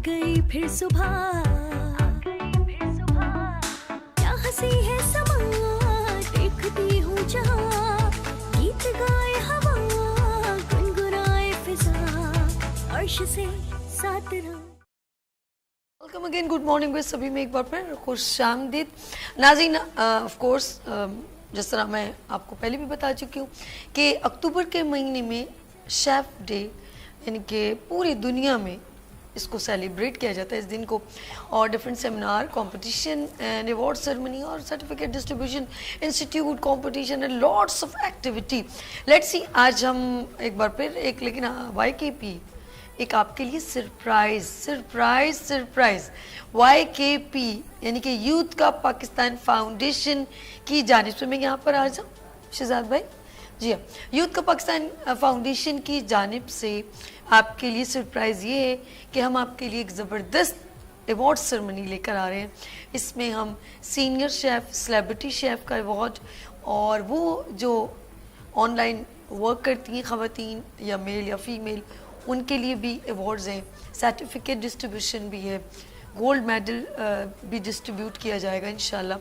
गई फिर सुबह, क्या हंसी है समा, देखती हूँ जहाँ, गीत गाए हवा, गुनगुनाए फिजा, अर्श से साथ रहो। Welcome again, good morning with सभी में एक बार फिर खुश आमदीद नाज़रीन। ऑफ कोर्स जिस तरह मैं आपको पहले भी बता चुकी हूँ कि अक्टूबर के महीने में शेफ़ डे यानी कि पूरी दुनिया में इसको सेलिब्रेट किया जाता है इस दिन को, और different seminar, competition and award ceremony और certificate distribution, institute competition and lots of activity. Let's see आज हम एक बार फिर एक, लेकिन YKP एक आपके लिए सरप्राइज YKP यानी कि यूथ का पाकिस्तान फाउंडेशन की जानिब से, मैं यहाँ पर आ जाऊँ शहजाद भाई, जी हाँ, यूथ का पाकिस्तान फाउंडेशन की जानिब से आपके लिए सरप्राइज़ ये है कि हम आपके लिए एक ज़बरदस्त अवार्ड सेरेमनी लेकर आ रहे हैं। इसमें हम सीनियर शेफ़, सेलिब्रिटी शेफ़ का अवार्ड, और वो जो ऑनलाइन वर्क करती हैं ख़वातीन या मेल या फीमेल, उनके लिए भी अवार्ड्स हैं, सर्टिफिकेट डिस्ट्रीब्यूशन भी है, गोल्ड मेडल भी डिस्ट्रीब्यूट किया जाएगा इंशाल्लाह,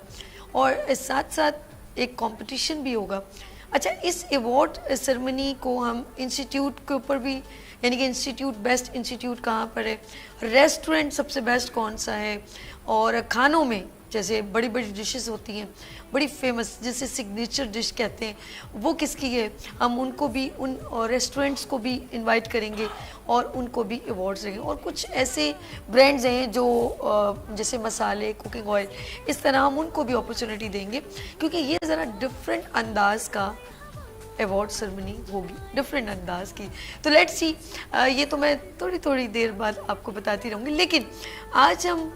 और साथ साथ एक कंपटीशन भी होगा। अच्छा, इस अवार्ड सेरेमनी को हम इंस्टीट्यूट के ऊपर भी, यानी कि इंस्टीट्यूट, बेस्ट इंस्टीट्यूट कहाँ पर है, रेस्टोरेंट सबसे बेस्ट कौन सा है, और खानों में जैसे बड़ी बड़ी डिशेस होती हैं, बड़ी फेमस जिसे सिग्नेचर डिश कहते हैं, वो किसकी है, हम उनको भी, उन रेस्टोरेंट्स को भी इनवाइट करेंगे और उनको भी अवार्ड्स देंगे। और कुछ ऐसे ब्रांड्स हैं जो जैसे मसाले, कुकिंग ऑयल, इस तरह हम उनको भी अपॉर्चुनिटी देंगे, क्योंकि ये ज़रा डिफरेंट अंदाज का अवार्ड सेरेमनी होगी, डिफरेंट अंदाज की। तो लेट्स सी, ये तो मैं थोड़ी थोड़ी देर बाद आपको बताती रहूँगी, लेकिन आज हम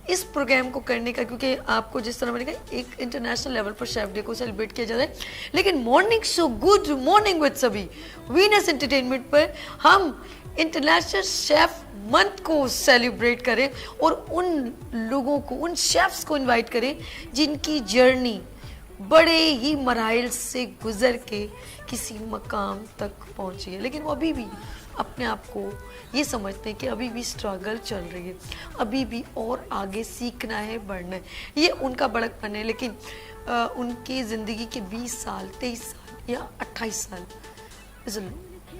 इस प्रोग्राम को करने का, क्योंकि आपको जिस तरह मैंने कहा एक इंटरनेशनल लेवल पर शेफ डे को सेलिब्रेट किया जाता है, लेकिन morning show good morning with सभी वीनस एंटरटेनमेंट पर हम इंटरनेशनल शेफ मंथ को सेलिब्रेट करें और उन लोगों को, उन शेफ्स को इनवाइट करें जिनकी जर्नी बड़े ही मराइल से गुजर के किसी मकाम तक पहुंची है, लेकिन वो अभी भी अपने आप को ये समझते हैं कि अभी भी स्ट्रगल चल रही है, अभी भी और आगे सीखना है, बढ़ना है। ये उनका बड़कपन है, लेकिन उनकी ज़िंदगी के 20 साल, 23 साल या 28 साल इज़ अ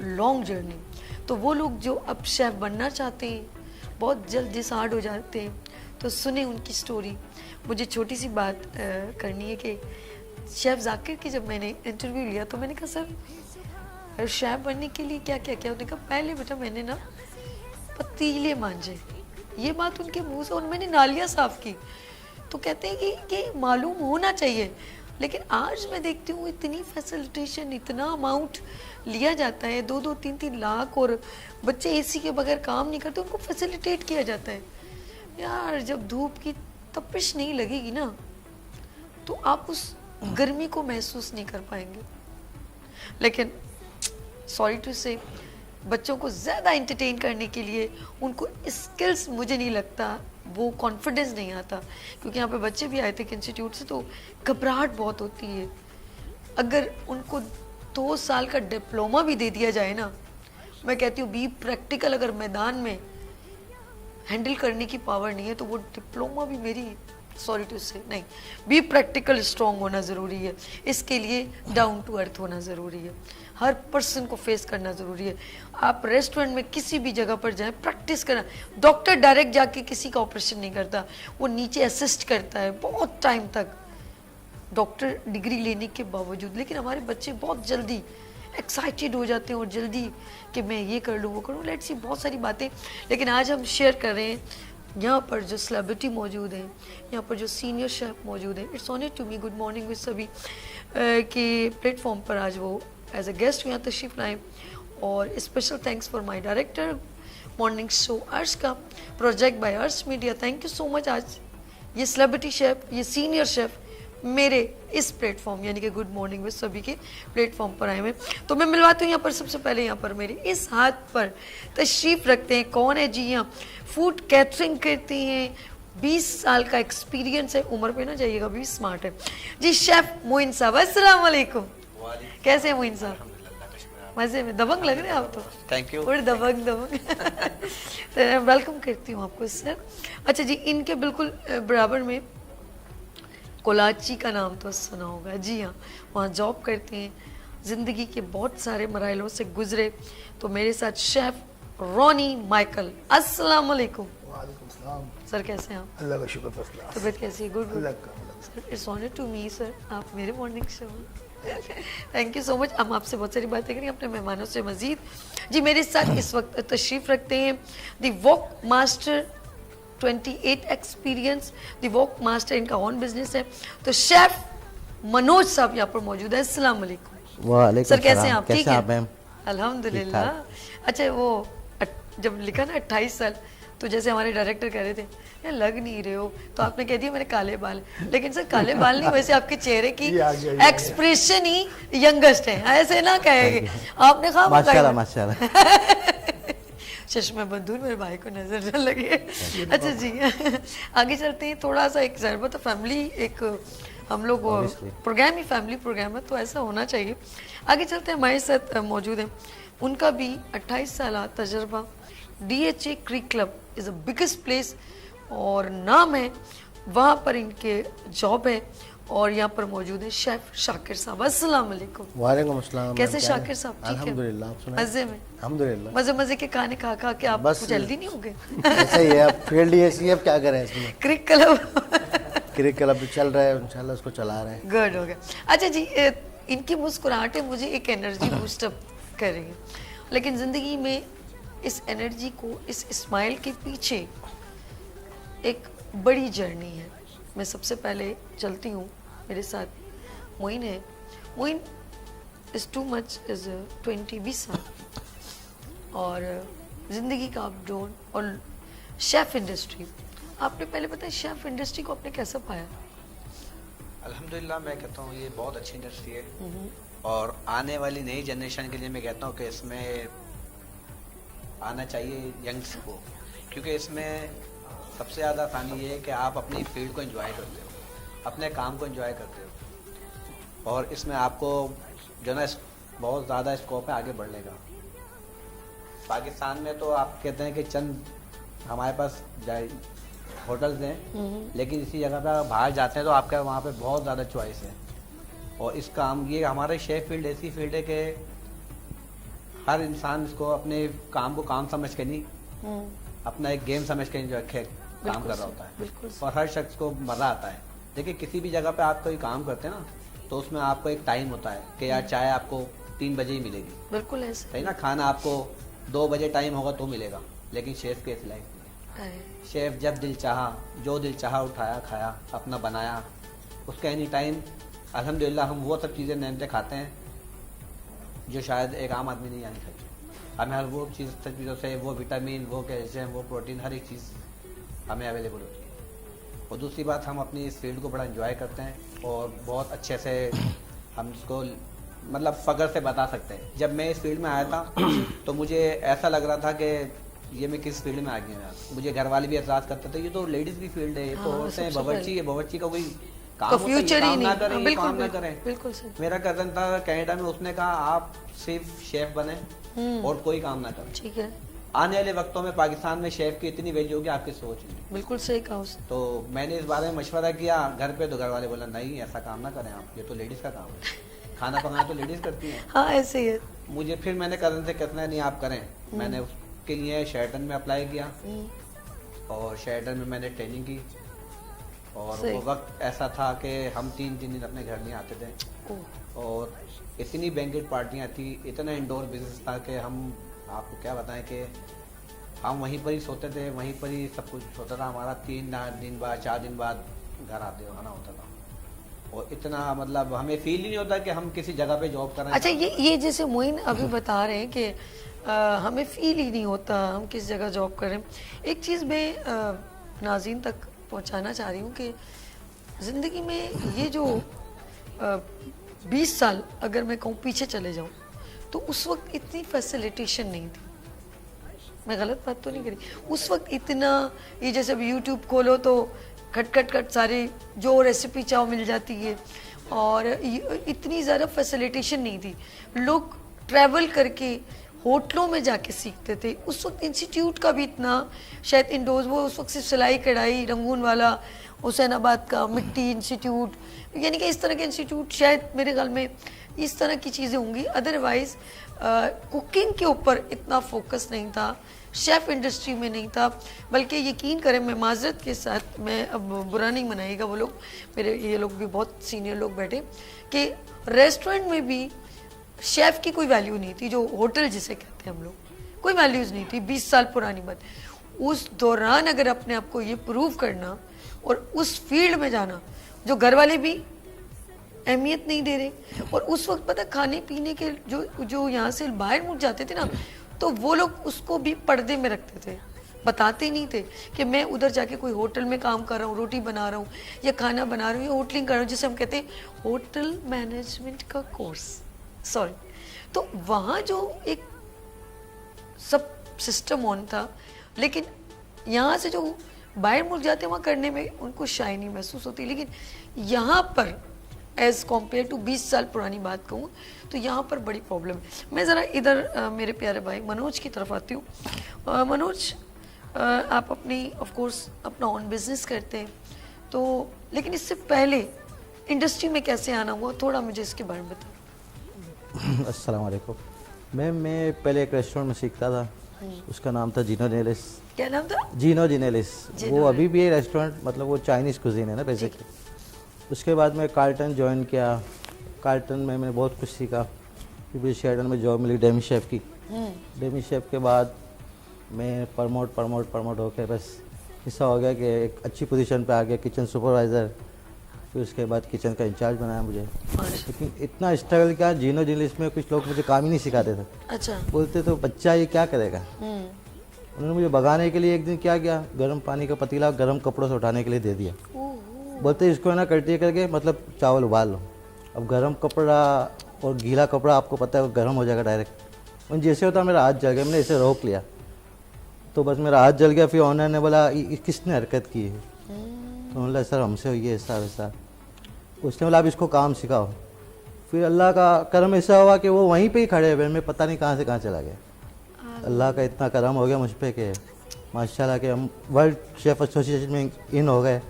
लॉन्ग जर्नी। तो वो लोग जो अब शेफ़ बनना चाहते हैं, बहुत जल्द डिसाइड हो जाते हैं, तो सुने उनकी स्टोरी। मुझे छोटी सी बात करनी है कि शेफ़ जाकिर की जब मैंने इंटरव्यू लिया तो मैंने कहा सर शेफ़ बनने के लिए क्या क्या क्या, उन्होंने कहा पहले बेटा मैंने ना पतीले मांजे, ये बात उनके मुंह से, और मैंने नालियाँ साफ़ की। तो कहते हैं कि मालूम होना चाहिए, लेकिन आज मैं देखती हूँ इतनी फैसिलिटेशन, इतना अमाउंट लिया जाता है, 2-2, 3-3 लाख, और बच्चे AC के बगैर काम नहीं करते, उनको फैसिलिटेट किया जाता है। यार जब धूप की तपिश नहीं लगेगी ना, तो आप उस गर्मी को महसूस नहीं कर पाएंगे। लेकिन सॉरी टू से, बच्चों को ज़्यादा एंटरटेन करने के लिए उनको स्किल्स, मुझे नहीं लगता वो कॉन्फिडेंस नहीं आता, क्योंकि यहाँ पे बच्चे भी आए थे इंस्टीट्यूट से, तो घबराहट बहुत होती है। अगर उनको 2 साल का डिप्लोमा भी दे दिया जाए ना, मैं कहती हूँ बी प्रैक्टिकल, अगर मैदान में हैंडल करने की पावर नहीं है तो वो डिप्लोमा भी मेरी, सॉरी टू से, नहीं, बी प्रैक्टिकल स्ट्रॉन्ग होना ज़रूरी है। इसके लिए डाउन टू अर्थ होना ज़रूरी है, हर पर्सन को फेस करना ज़रूरी है। आप रेस्टोरेंट में किसी भी जगह पर जाएं, प्रैक्टिस करना। डॉक्टर डायरेक्ट जाके किसी का ऑपरेशन नहीं करता, वो नीचे असिस्ट करता है बहुत टाइम तक, डॉक्टर डिग्री लेने के बावजूद। लेकिन हमारे बच्चे बहुत जल्दी एक्साइटेड हो जाते हैं और जल्दी कि मैं ये कर लूँ, वो करूँ। लेट्स सी, बहुत सारी बातें, लेकिन आज हम शेयर कर रहे हैं यहाँ पर जो सेलिब्रिटी मौजूद हैं, यहाँ पर जो सीनियर शेफ मौजूद हैं। It's honour to me, good morning with सभी के प्लेटफॉर्म पर आज वो एज अ गेस्ट यहाँ तशरीफ लाएँ, और special thanks for my director morning show अर्श का, प्रोजेक्ट बाय अर्श media. Thank you so much. आज ये सेलिब्रिटी शेफ, ये सीनियर शेफ मेरे इस प्लेटफॉर्म यानी कि गुड मॉर्निंग विद सभी के प्लेटफॉर्म पर आए हुए। तो मैं मिलवाती हूँ यहाँ पर, सबसे पहले यहाँ पर मेरे इस हाथ पर तशरीफ़ रखते हैं, कौन है जी, यहाँ फूड कैटरिंग करती हैं, 20 साल का एक्सपीरियंस है, उम्र पे ना जाइएगा, भी स्मार्ट है जी, शेफ़ मोइन साहब। अस्सलाम वालेकुम, कैसे हैं मोइन साहब? मजे में दबंग लग रहे हैं आप तो। Thank you. बड़े दबंग तो वेलकम करती हूँ आपको सर। अच्छा जी, इनके बिल्कुल बराबर में कोलाची का नाम तो सुना होगा। जी हाँ, वहाँ जॉब करते हैं, ज़िंदगी के बहुत सारे मराइलों से गुजरे। तो मेरे साथ शेफ रॉनी माइकल। अस्सलाम वालेकुम। वालेकुम सलाम। सर कैसे हैं आप? अल्लाह का शुक्र, फर्स्ट क्लास। तबीयत कैसी है? गुड अल्लाह गुड का sir, it's honour to me sir, आप मेरे morning show. Thank you so much. हम आपसे बहुत सारी बातें करेंगे अपने मेहमानों से मजीद। जी, मेरे साथ इस वक्त तशरीफ़ रखते हैं दी वॉक मास्टर 28 एक्सपीरियंस। दी वॉक मास्टर इनका ऑन बिजनेस है। तो शेफ मनोज साहब यहाँ पर मौजूद है। अस्सलाम वालेकुम। वालेकुम सर कैसे हैं सलाम। आप? ठीक कैसे आप है मैम? अल्हम्दुलिल्लाह। अच्छा, वो जब लिखा ना 28 साल, तो जैसे हमारे डायरेक्टर कह रहे थे यार लग नहीं रहे हो, तो आपने कह दिया मेरे काले बाल। लेकिन सर काले बाल नहीं, वैसे आपके चेहरे की ये आ गया। एक्सप्रेशन ही यंगेस्ट है, ऐसे ना कहेंगे आपने। खा माशाल्लाह माशाल्लाह। चश्मे बंधूर मेरे भाई को नजर न लगे। अच्छा जी, आगे चलते हैं। थोड़ा सा एक जरूरत तो फैमिली, एक हम लोग प्रोग्राम ही फैमिली प्रोग्राम है, तो ऐसा होना चाहिए। आगे चलते हैं, हमारे साथ मौजूद हैं, उनका भी 28 साल तजर्बा। DHA Creek Club is the biggest place और नाम है, वहाँ पर इनके जॉब है। और यहाँ पर मौजूद है शेफ शाकिर साहब। अस्सलाम वालेकुम। वालेकुम अस्सलाम। कैसे शाकिर साहब? ठीक है अल्हम्दुलिल्लाह। आप सुनाइए। मजे में? अल्हम्दुलिल्लाह। मजे मजे के खाने खा खा के आप बस कुछ जल्दी नहीं हो गए? ऐसा ही है, अब फील्ड ही ऐसी है, अब क्या करें इसमें। क्रिक क्लब क्रिकेट क्लब भी चल रहा है, इंशाल्लाह उसको चला रहे हैं। गुड हो गया। अच्छा जी, इनकी मुस्कुराहटें मुझे एक एनर्जी बूस्टअप कर रही हैं, लेकिन ज़िंदगी में इस एनर्जी को, इस स्माइल के पीछे एक बड़ी जर्नी है। मैं सबसे पहले चलती हूँ, मेरे साथ मोइन है। Moin is too much is 20 साल और ज़िंदगी का अप डाउन। और शेफ़ इंडस्ट्री, आपने पहले बताया शेफ़ इंडस्ट्री को आपने कैसे पाया? अल्हम्दुलिल्लाह, मैं कहता हूँ ये बहुत अच्छी इंडस्ट्री है और आने वाली नई जनरेशन के लिए मैं कहता हूँ कि इसमें आना चाहिए यंग्स को, क्योंकि इसमें सबसे ज़्यादा आसानी ये है कि आप अपनी फील्ड को एंजॉय करते हो, अपने काम को एंजॉय करते हो और इसमें आपको जो ना बहुत ज़्यादा स्कोप है आगे बढ़ने का। पाकिस्तान में तो आप कहते हैं कि चंद हमारे पास होटल्स हैं, लेकिन इसी जगह पे आप बाहर जाते हैं तो आपका वहाँ पे बहुत ज़्यादा चॉइस है। और इस काम, ये हमारे शेफ फील्ड ऐसी फील्ड है कि हर इंसान इसको अपने काम को काम समझ के नहीं, अपना एक गेम समझ के काम कर रहा होता है और हर शख्स को मज़ा आता है। देखिए, किसी भी जगह पे आप कोई काम करते हैं ना, तो उसमें आपको एक टाइम होता है कि यार चाय आपको 3 बजे ही मिलेगी, बिल्कुल ऐसे सही ना, खाना आपको 2 बजे टाइम होगा तो मिलेगा। लेकिन शेफ की ऐसी लाइफ नहीं है। शेफ जब दिल चाहा, जो दिल चाहा उठाया, खाया, अपना बनाया, उसका एनी टाइम। अल्हम्दुलिल्लाह हम वो सब चीज़ें नेमते खाते हैं जो शायद एक आम आदमी नहीं आनी खाती। हमें हर वो चीज़ों से वो विटामिन, वो कैल्शियम, वो प्रोटीन, हर एक चीज़ हमें अवेलेबल होती है। और दूसरी बात, हम अपनी इस फील्ड को बड़ा एंजॉय करते हैं और बहुत अच्छे से हम इसको मतलब फ़ख्र से बता सकते हैं। जब मैं इस फील्ड में आया था तो मुझे ऐसा लग रहा था कि ये मैं किस फील्ड में आ गया। मुझे घर वाले भी एतराज़ करते थे, ये तो लेडीज़ की फील्ड है, ये तो औरतें हैं, बावर्ची है, बावर्ची का कोई काम फ्यूचर ही नहीं, ना करें, ये बिल्कुल काम ना करें। बिल्कुल सही। मेरा कज़न था कनाडा में, उसने कहा आप सिर्फ शेफ बने और कोई काम ना करें। ठीक है, आने वाले वक्तों में पाकिस्तान में शेफ की इतनी वैल्यू होगी आपकी सोच नहीं। बिल्कुल सही कहा उसने। तो मैंने इस बारे में मशवरा किया घर पे, तो घर वाले बोला नहीं ऐसा काम ना करें आप, ये तो लेडीज़ का काम है, खाना पकाना तो लेडीज़ करती हैं। हाँ ऐसे ही है। मुझे फिर मैंने कज़न से कहना नहीं आप करें। मैंने उसके लिए शेरटन में अप्लाई किया और शेरटन में मैंने ट्रेनिंग की और सही। वो वक्त ऐसा था कि हम 3 दिन अपने घर नहीं आते थे और इतनी बैंकेट पार्टियाँ थी, इतना इंडोर बिजनेस था कि हम आपको क्या बताएं कि हम वहीं पर ही सोते थे, वहीं पर ही सब कुछ होता था हमारा। 3 दिन बाद 4 दिन बाद घर आते आना होता था और इतना मतलब हमें फील ही नहीं होता कि हम किसी जगह पे जॉब कर रहे हैं। अच्छा, ये जैसे मोइन अभी बता रहे हैं कि हमें फील ही नहीं होता हम किस जगह जॉब कर रहे हैं। एक चीज़ मैं नाज़रीन तक पहुंचाना चाह रही हूँ कि ज़िंदगी में ये जो 20 साल अगर मैं कहूँ पीछे चले जाऊँ, तो उस वक्त इतनी फैसिलिटेशन नहीं थी। मैं गलत बात तो नहीं करी? उस वक्त इतना, ये जैसे अब यूट्यूब खोलो तो खट सारे जो रेसिपी चाहो मिल जाती है और इतनी ज़्यादा फैसिलिटेशन नहीं थी। लोग ट्रैवल करके होटलों में जाके सीखते थे। उस वक्त इंस्टीट्यूट का भी इतना शायद इंडोर्स, वो उस वक्त सिर्फ सिलाई कढ़ाई रंगून वाला हुसैनाबाद का मिट्टी इंस्टीट्यूट, यानी कि इस तरह के इंस्टीट्यूट शायद मेरे ख्याल में इस तरह की चीज़ें होंगी। अदरवाइज कुकिंग के ऊपर इतना फोकस नहीं था, शेफ़ इंडस्ट्री में नहीं था। बल्कि यकीन करें, मैं माजरत के साथ, मैं अब बुरा नहीं मनाइएगा वो लोग, मेरे ये लोग भी बहुत सीनियर लोग बैठे, कि रेस्टोरेंट में भी शेफ़ की कोई वैल्यू नहीं थी, जो होटल जिसे कहते हैं हम लोग, कोई वैल्यूज़ नहीं थी। 20 साल पुरानी बात। उस दौरान अगर अपने आप को ये प्रूव करना और उस फील्ड में जाना, जो घर वाले भी अहमियत नहीं दे रहे, और उस वक्त पता खाने पीने के जो यहाँ से बाहर मुड़ जाते थे ना, तो वो लोग उसको भी पर्दे में रखते थे, बताते नहीं थे कि मैं उधर जाके कोई होटल में काम कर रहा हूँ, रोटी बना रहा हूँ या खाना बना रहा हूँ या होटलिंग कर रहा हूँ, जिसे हम कहते हैं होटल मैनेजमेंट का कोर्स, सॉरी। तो वहाँ जो एक सब सिस्टम ऑन था, लेकिन यहाँ से जो बाहर मुल्क जाते हैं वहाँ करने में उनको शाइनी महसूस होती है। लेकिन यहाँ पर एज़ कम्पेयर टू 20 साल पुरानी बात कहूँ तो यहाँ पर बड़ी प्रॉब्लम है। मैं ज़रा इधर मेरे प्यारे भाई मनोज की तरफ आती हूँ। मनोज, आप अपनी ऑफ कोर्स अपना ऑन बिजनेस करते हैं, तो लेकिन इससे पहले इंडस्ट्री में कैसे आना हुआ, थोड़ा मुझे इसके बारे में बताओ। अस्सलाम वालेकुम। मैं पहले एक रेस्टोरेंट में सीखता था, उसका नाम था जीनो जिनेलिस। क्या नाम था? जीनो जिनेलिस। वो अभी भी है रेस्टोरेंट, मतलब वो चाइनीज़ कुजीन है ना बेसिकली। उसके बाद मैं कार्टन ज्वाइन किया। कार्टन में मैंने बहुत कुछ सीखा, फिर मुझे शेल्टन में जॉब मिली डेमी शेफ़ की। डेमी शेफ़ के बाद मैं प्रमोट होकर बस हिस्सा हो गया कि एक अच्छी पोजीशन पे आ गया, किचन सुपरवाइज़र। फिर उसके बाद किचन का इंचार्ज बनाया मुझे। लेकिन इतना स्ट्रगल किया जीनो जिनेलिस में, कुछ लोग मुझे काम ही नहीं सिखाते थे। अच्छा। बोलते तो बच्चा ये क्या करेगा। उन्होंने मुझे भगाने के लिए एक दिन क्या किया, गर्म पानी का पतीला गर्म कपड़ों से उठाने के लिए दे दिया। बोलते इसको है ना कल्टी करके मतलब चावल उबाल लो। अब गर्म कपड़ा और गीला कपड़ा आपको पता है वो गर्म हो जाएगा डायरेक्ट। और जैसे होता मेरा हाथ जल गया, मैंने इसे रोक लिया तो बस मेरा हाथ जल गया। फिर ऑनर ने बोला किसने हरकत की है, तो बोला सर हमसे हुई है ऐसा वैसा। उसने बोला आप इसको काम सिखाओ। फिर अल्लाह का करम ऐसा हुआ कि वो वहीं पे ही खड़े हुए, मैं पता नहीं कहाँ से कहाँ चला गया। अल्लाह का इतना करम हो गया मुझ पर कि माशाल्लाह के हम वर्ल्ड शेफ़ एसोसिएशन में इन हो गए,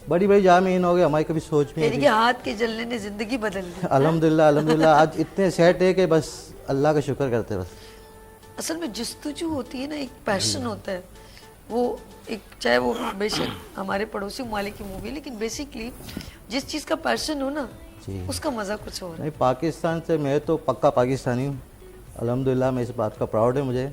बड़ी बड़ी जगह में इन हो गए। हमारी कभी सोच में यानी कि हाथ के जलने ने जिंदगी बदल दी। अल्हम्दुलिल्लाह आज इतने सेट है कि बस अल्लाह का शुक्र करते हैं। बस असल में जस्तजू होती है ना, एक पैशन होता है वो, एक चाहे वो बेशक हमारे पड़ोसी ममालिक की मूवी, लेकिन बेसिकली जिस चीज़ का पैशन हो ना उसका मज़ा कुछ और है। नहीं, पाकिस्तान से मैं तो पक्का पाकिस्तानी हूँ। अल्हम्दुलिल्लाह मैं इस बात का प्राउड है मुझे।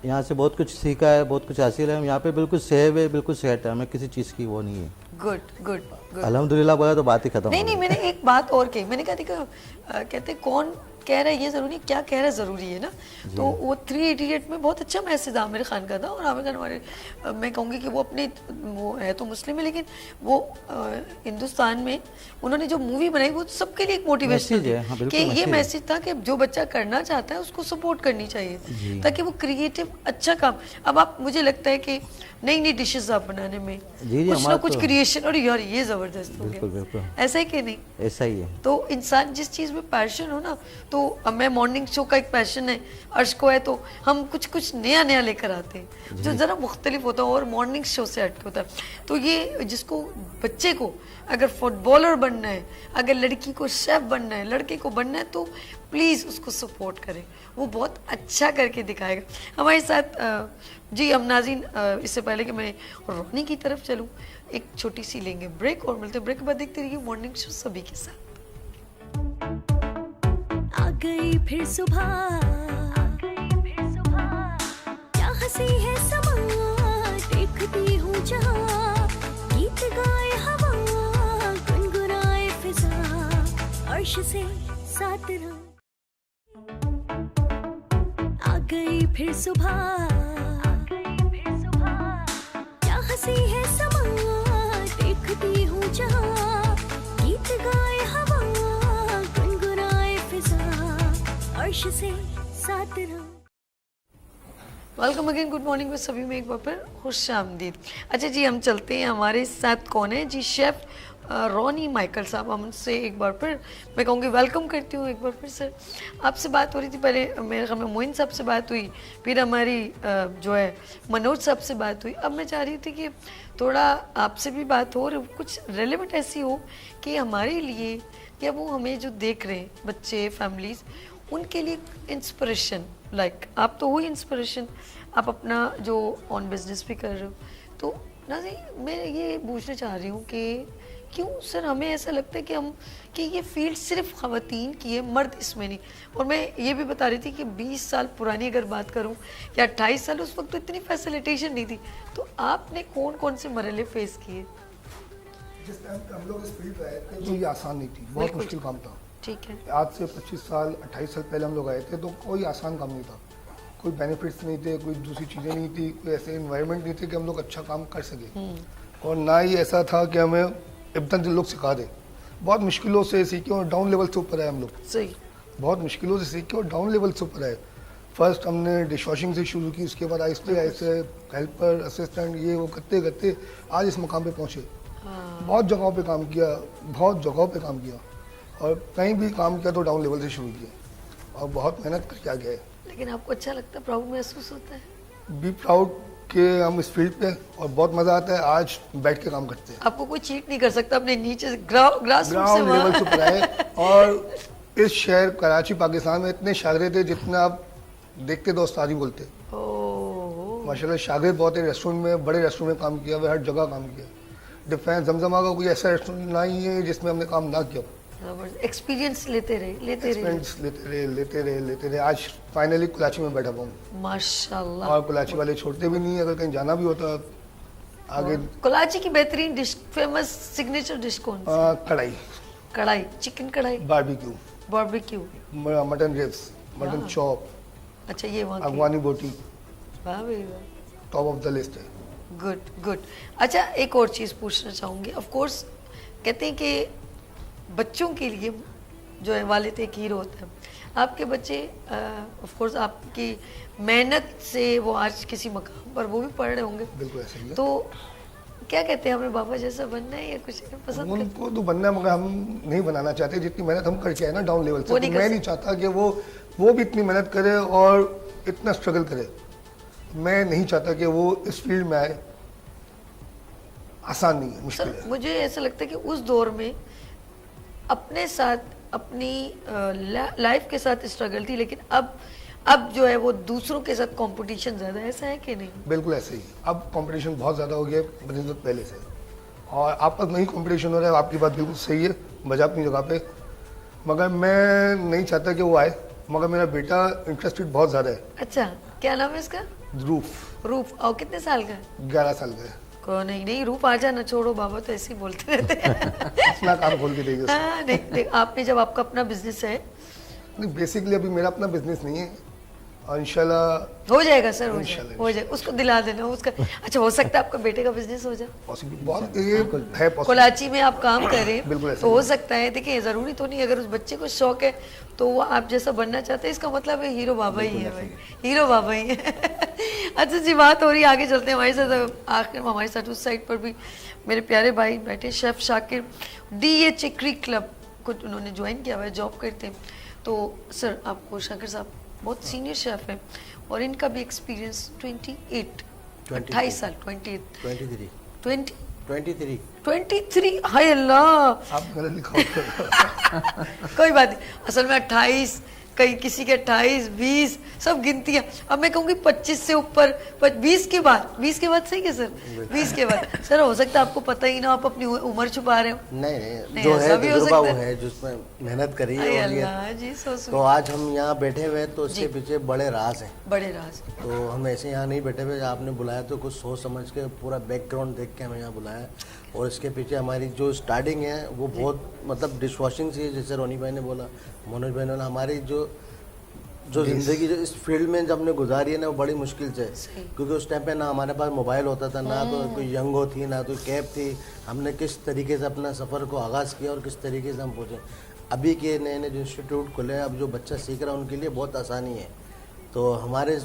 यहाँ से बहुत कुछ सीखा है, बहुत कुछ हासिल है। यहाँ पे बिल्कुल सेव है, बिल्कुल सेट है, हमें किसी चीज़ की वो नहीं है। Good good good. अल्हम्दुलिल्लाह बोला तो बात ही खत्म। नहीं, मैंने एक बात और कही, मैंने कहा देखो कहते कौन कह रहा है ये ज़रूरी, क्या कह रहा है ज़रूरी है ना। तो वो 3 इडियट में बहुत अच्छा मैसेज आमिर खान का था। और आमिर खान हमारे, मैं कहूँगी कि वो अपने, वो है तो मुस्लिम है, लेकिन वो हिंदुस्तान में उन्होंने जो मूवी बनाई वो सबके लिए एक मोटिवेशन है कि ये मैसेज था कि जो बच्चा करना चाहता है उसको सपोर्ट करनी चाहिए, ताकि वो क्रिएटिव अच्छा काम। अब आप, मुझे लगता है कि नई नई डिशेस आप बनाने में कुछ ना कुछ क्रिएशन, और यार ये ज़बरदस्त हो गया, ऐसा ही कि नहीं? ऐसा ही है। तो इंसान जिस चीज़ में पैशन हो ना, तो अब मैं मॉर्निंग शो का एक पैशन है, अर्श को है, तो हम कुछ कुछ नया नया लेकर आते हैं जो ज़रा मुख्तलिफ होता है और मॉर्निंग शो से हटके होता है। तो ये जिसको, बच्चे को अगर फुटबॉलर बनना है, अगर लड़की को शेफ़ बनना है, लड़के को बनना है, तो प्लीज़ उसको सपोर्ट करें, वो बहुत अच्छा करके दिखाएगा। हमारे साथ जी हम नाज़रीन, इससे पहले कि मैं रोनी की तरफ चलूँ, एक छोटी सी लेंगे ब्रेक और मिलते हैं ब्रेक के बाद। देखते रहिए मॉर्निंग शो सभी के साथ। आ गई फिर सुबह, क्या हंसी है समा, देखती हूँ जहाँ, गीत गाए हवा, गुनगुनाए फिजा, अर्श से साथ रहो। आ गई फिर सुबह, क्या हंसी है समा, देखती हूँ जहाँ, गीत गाए हवा, गुनगुनाए फिजा, अर्श से साथ रहो। वेलकम अगेन, गुड मॉर्निंग में सभी में एक बार फिर खुश आमदीद। अच्छा जी, हम चलते हैं, हमारे साथ कौन है जी? शेफ़ रॉनी माइकल साहब, हम उनसे एक बार फिर मैं कहूँगी वेलकम करती हूँ एक बार फिर सर। आपसे बात हो रही थी पहले, मेरे ख्याल में मोइन साहब से बात हुई, फिर हमारी जो है मनोज साहब से बात हुई। अब मैं चाह रही थी कि थोड़ा आपसे भी बात हो और कुछ रेलेवेंट ऐसी हो कि हमारे लिए या वो हमें जो देख रहे हैं बच्चे, फैमिलीज, उनके लिए इंस्पिरेशन, लाइक आप तो हुई इंस्पिरेशन, आप अपना जो ऑन बिजनेस भी कर रहे हो। तो नाज़रीन मैं ये पूछना चाह रही हूँ कि क्यों सर हमें ऐसा लगता है कि ये फील्ड सिर्फ ख़वातीन की है, मर्द इसमें नहीं। और मैं ये भी बता रही थी कि 20 साल पुरानी अगर बात करूं या 28 साल, उस वक्त तो इतनी फैसिलिटेशन नहीं थी। तो आपने कौन कौन से मरहले फेस किए? जिस टाइम पे हम लोग इस फील्ड में आए थे तो ये आसान नहीं थी, बहुत मुश्किल काम था। ठीक है। आज से 25 साल 28 साल पहले हम लोग आए थे तो कोई आसान काम नहीं था, कोई बेनिफिट्स नहीं थे, कोई दूसरी चीज़ें नहीं थी, कोई ऐसे इन्वायरमेंट नहीं थे कि हम लोग अच्छा काम कर सके। और ना ही ऐसा था कि हमें इब्तन लोग सिखा दे। बहुत मुश्किलों से सीखे और डाउन लेवल से ऊपर आए हम लोग, सही। बहुत मुश्किलों से सीखे और डाउन लेवल से ऊपर आए। फर्स्ट हमने डिश वॉशिंग से शुरू की, उसके बाद आहिस्ते आहिस्ते हेल्पर, असिस्टेंट, ये वो करते करते आज इस मुकाम पे पहुँचे। बहुत जगहों पे काम किया, बहुत जगहों पे काम किया, और कहीं भी काम किया तो डाउन लेवल से शुरू किया और बहुत मेहनत करके आ गए। लेकिन आपको अच्छा लगता है, प्राउड महसूस होता है? बी प्राउड के हम इस फील्ड पे, और बहुत मज़ा आता है। आज बैठ के काम करते हैं, आपको कोई चीट नहीं कर सकता अपने नीचे से ग्रास रूट से ग्राउंड लेवल से ऊपर आए। और इस शहर कराची पाकिस्तान में इतने शागिर्द थे जितने आप देखते तो उस्ताद ही बोलते। ओह, माशाल्लाह शागिर्द बहुत है। रेस्टोरेंट में, बड़े रेस्टोरेंट में काम किया हुआ, हर जगह काम किया। डिफेंस जमजमा का कोई ऐसा रेस्टोरेंट नहीं है जिसमें हमने काम ना किया। एक्सपीरियंस लेते रहे। एक्सपीरियंस लेते रहे। आज फाइनली कराची में बैठा हुआ हूँ, माशाल्लाह। और कराची वाले छोड़ते भी नहीं। अगर कहीं जाना भी होता आगे। कराची की बेहतरीन डिश, फेमस सिग्नेचर डिश कौन सी? कढ़ाई, कढ़ाई, चिकन कढ़ाई, barbecue, barbecue, mutton ribs, mutton chop, अच्छा ये वहाँ की। अफगानी बोटी, वाह भाई वाह, टॉप ऑफ द लिस्ट है। Good good. अच्छा एक और चीज़ पूछना चाहूँगी। ऑफ कोर्स कहते हैं कि बच्चों के लिए जो है वालिद एक हीरो होता है। आपके बच्चे ऑफ कोर्स आपकी मेहनत से वो आज किसी मकाम पर वो भी पढ़ रहे होंगे। बिल्कुल ऐसे ही है। तो क्या कहते हैं, हमें बाबा जैसा बनना है या कुछ पसंद करते? उनको तो बनना है, मगर हम नहीं बनाना चाहते। जितनी मेहनत हम करके आए ना डाउन लेवल से, वो तो नहीं कर मैं नहीं चाहता कि वो भी इतनी मेहनत करे और इतना स्ट्रगल करे। मैं नहीं चाहता कि वो इस फील्ड में आए। आसान नहीं है, मुश्किल सर है। मुझे ऐसा लगता है कि उस दौर में अपने साथ अपनी लाइफ के साथ स्ट्रगल थी, लेकिन अब जो है वो दूसरों के साथ कंपटीशन ज़्यादा है। ऐसा है कि नहीं? बिल्कुल ऐसे ही। अब कंपटीशन बहुत ज़्यादा हो गया बनिस्बत पहले से, और आपस में ही कंपटीशन हो रहा है। आपकी बात बिल्कुल सही है, मजा अपनी जगह पे। मगर मैं नहीं चाहता कि वो आए, मगर मेरा बेटा इंटरेस्टेड बहुत ज़्यादा है। अच्छा, क्या नाम है इसका? रूफ। और कितने साल का है? 11 साल का है। को नहीं रूप आ जाना, छोड़ो, बाबा तो ऐसे ही बोलते रहते हैं। अपना काम खोल के देंगे। हाँ, नहीं आपने जब आपका अपना बिजनेस है, नहीं, बेसिकली अभी मेरा अपना बिजनेस नहीं है, और इंशाल्लाह हो जाएगा सर, हो इंशाल्लाह। जाएगा। उसको दिला देना उसका। अच्छा हो सकता है आपका बेटे का बिजनेस हो जाए। पॉसिबल, बहुत ये है पॉसिबल। कोलाची में आप काम करें बिल्कुल ऐसा तो हो सकता है। देखिए ज़रूरी तो नहीं, अगर उस बच्चे को शौक है तो वो आप जैसा बनना चाहते हैं, इसका मतलब है हीरो बाबा ही है भाई, हीरो बाबा ही है। अच्छा जी, बात हो रही है, आगे चलते हैं। हमारे साथ आखिर में हमारे साथ उस साइड पर भी मेरे प्यारे भाई बैठे, शेफ शाकिर, DA चिकरी क्लब को उन्होंने ज्वाइन किया हुआ है, जॉब करते हैं। तो सर आपको शाकिर साहब बहुत सीनियर शेफ हैं, और इनका भी एक्सपीरियंस 28 साल 23 हाय अल्लाह। आप गलत लिखा होगा। कोई बात नहीं, असल में 28, कहीं किसी के 28, 20 सब गिनती है। अब मैं कहूँगी 25 से ऊपर, 20 के बाद सही है सर? 20 के बाद सर हो सकता है आपको पता ही ना, आप अपनी उम्र छुपा रहे हो। नहीं, जो जो है है भी हो तजुर्बा वो सकता है। है जिसमें मेहनत करी है। हाय और ये अल्लाह जी, सो तो आज हम यहाँ बैठे हुए हैं तो इसके पीछे बड़े राज हैं। बड़े राज। तो हम ऐसे यहाँ नहीं बैठे हुए, आपने बुलाया तो कुछ सोच समझ के पूरा बैकग्राउंड देख के हमें यहाँ बुलाया। और इसके पीछे हमारी जो स्टार्टिंग है वो बहुत मतलब डिश वॉशिंग से, जैसे रोनी भाई ने बोला, मनोज भाई ने बोला, हमारी जो ज़िंदगी जो इस फील्ड में जब हमने गुजारी है ना, वो बड़ी मुश्किल से, क्योंकि उस टाइम पे ना हमारे पास मोबाइल होता था, ना तो कोई यंगो थी, ना कोई कैब थी। हमने किस तरीके से अपना सफ़र को आगाज़ किया और किस तरीके से हम पहुँचे। अभी के नए नए जो इंस्टीट्यूट खुले हैं, अब जो बच्चा सीख रहा है उनके लिए बहुत आसानी है। तो हमारे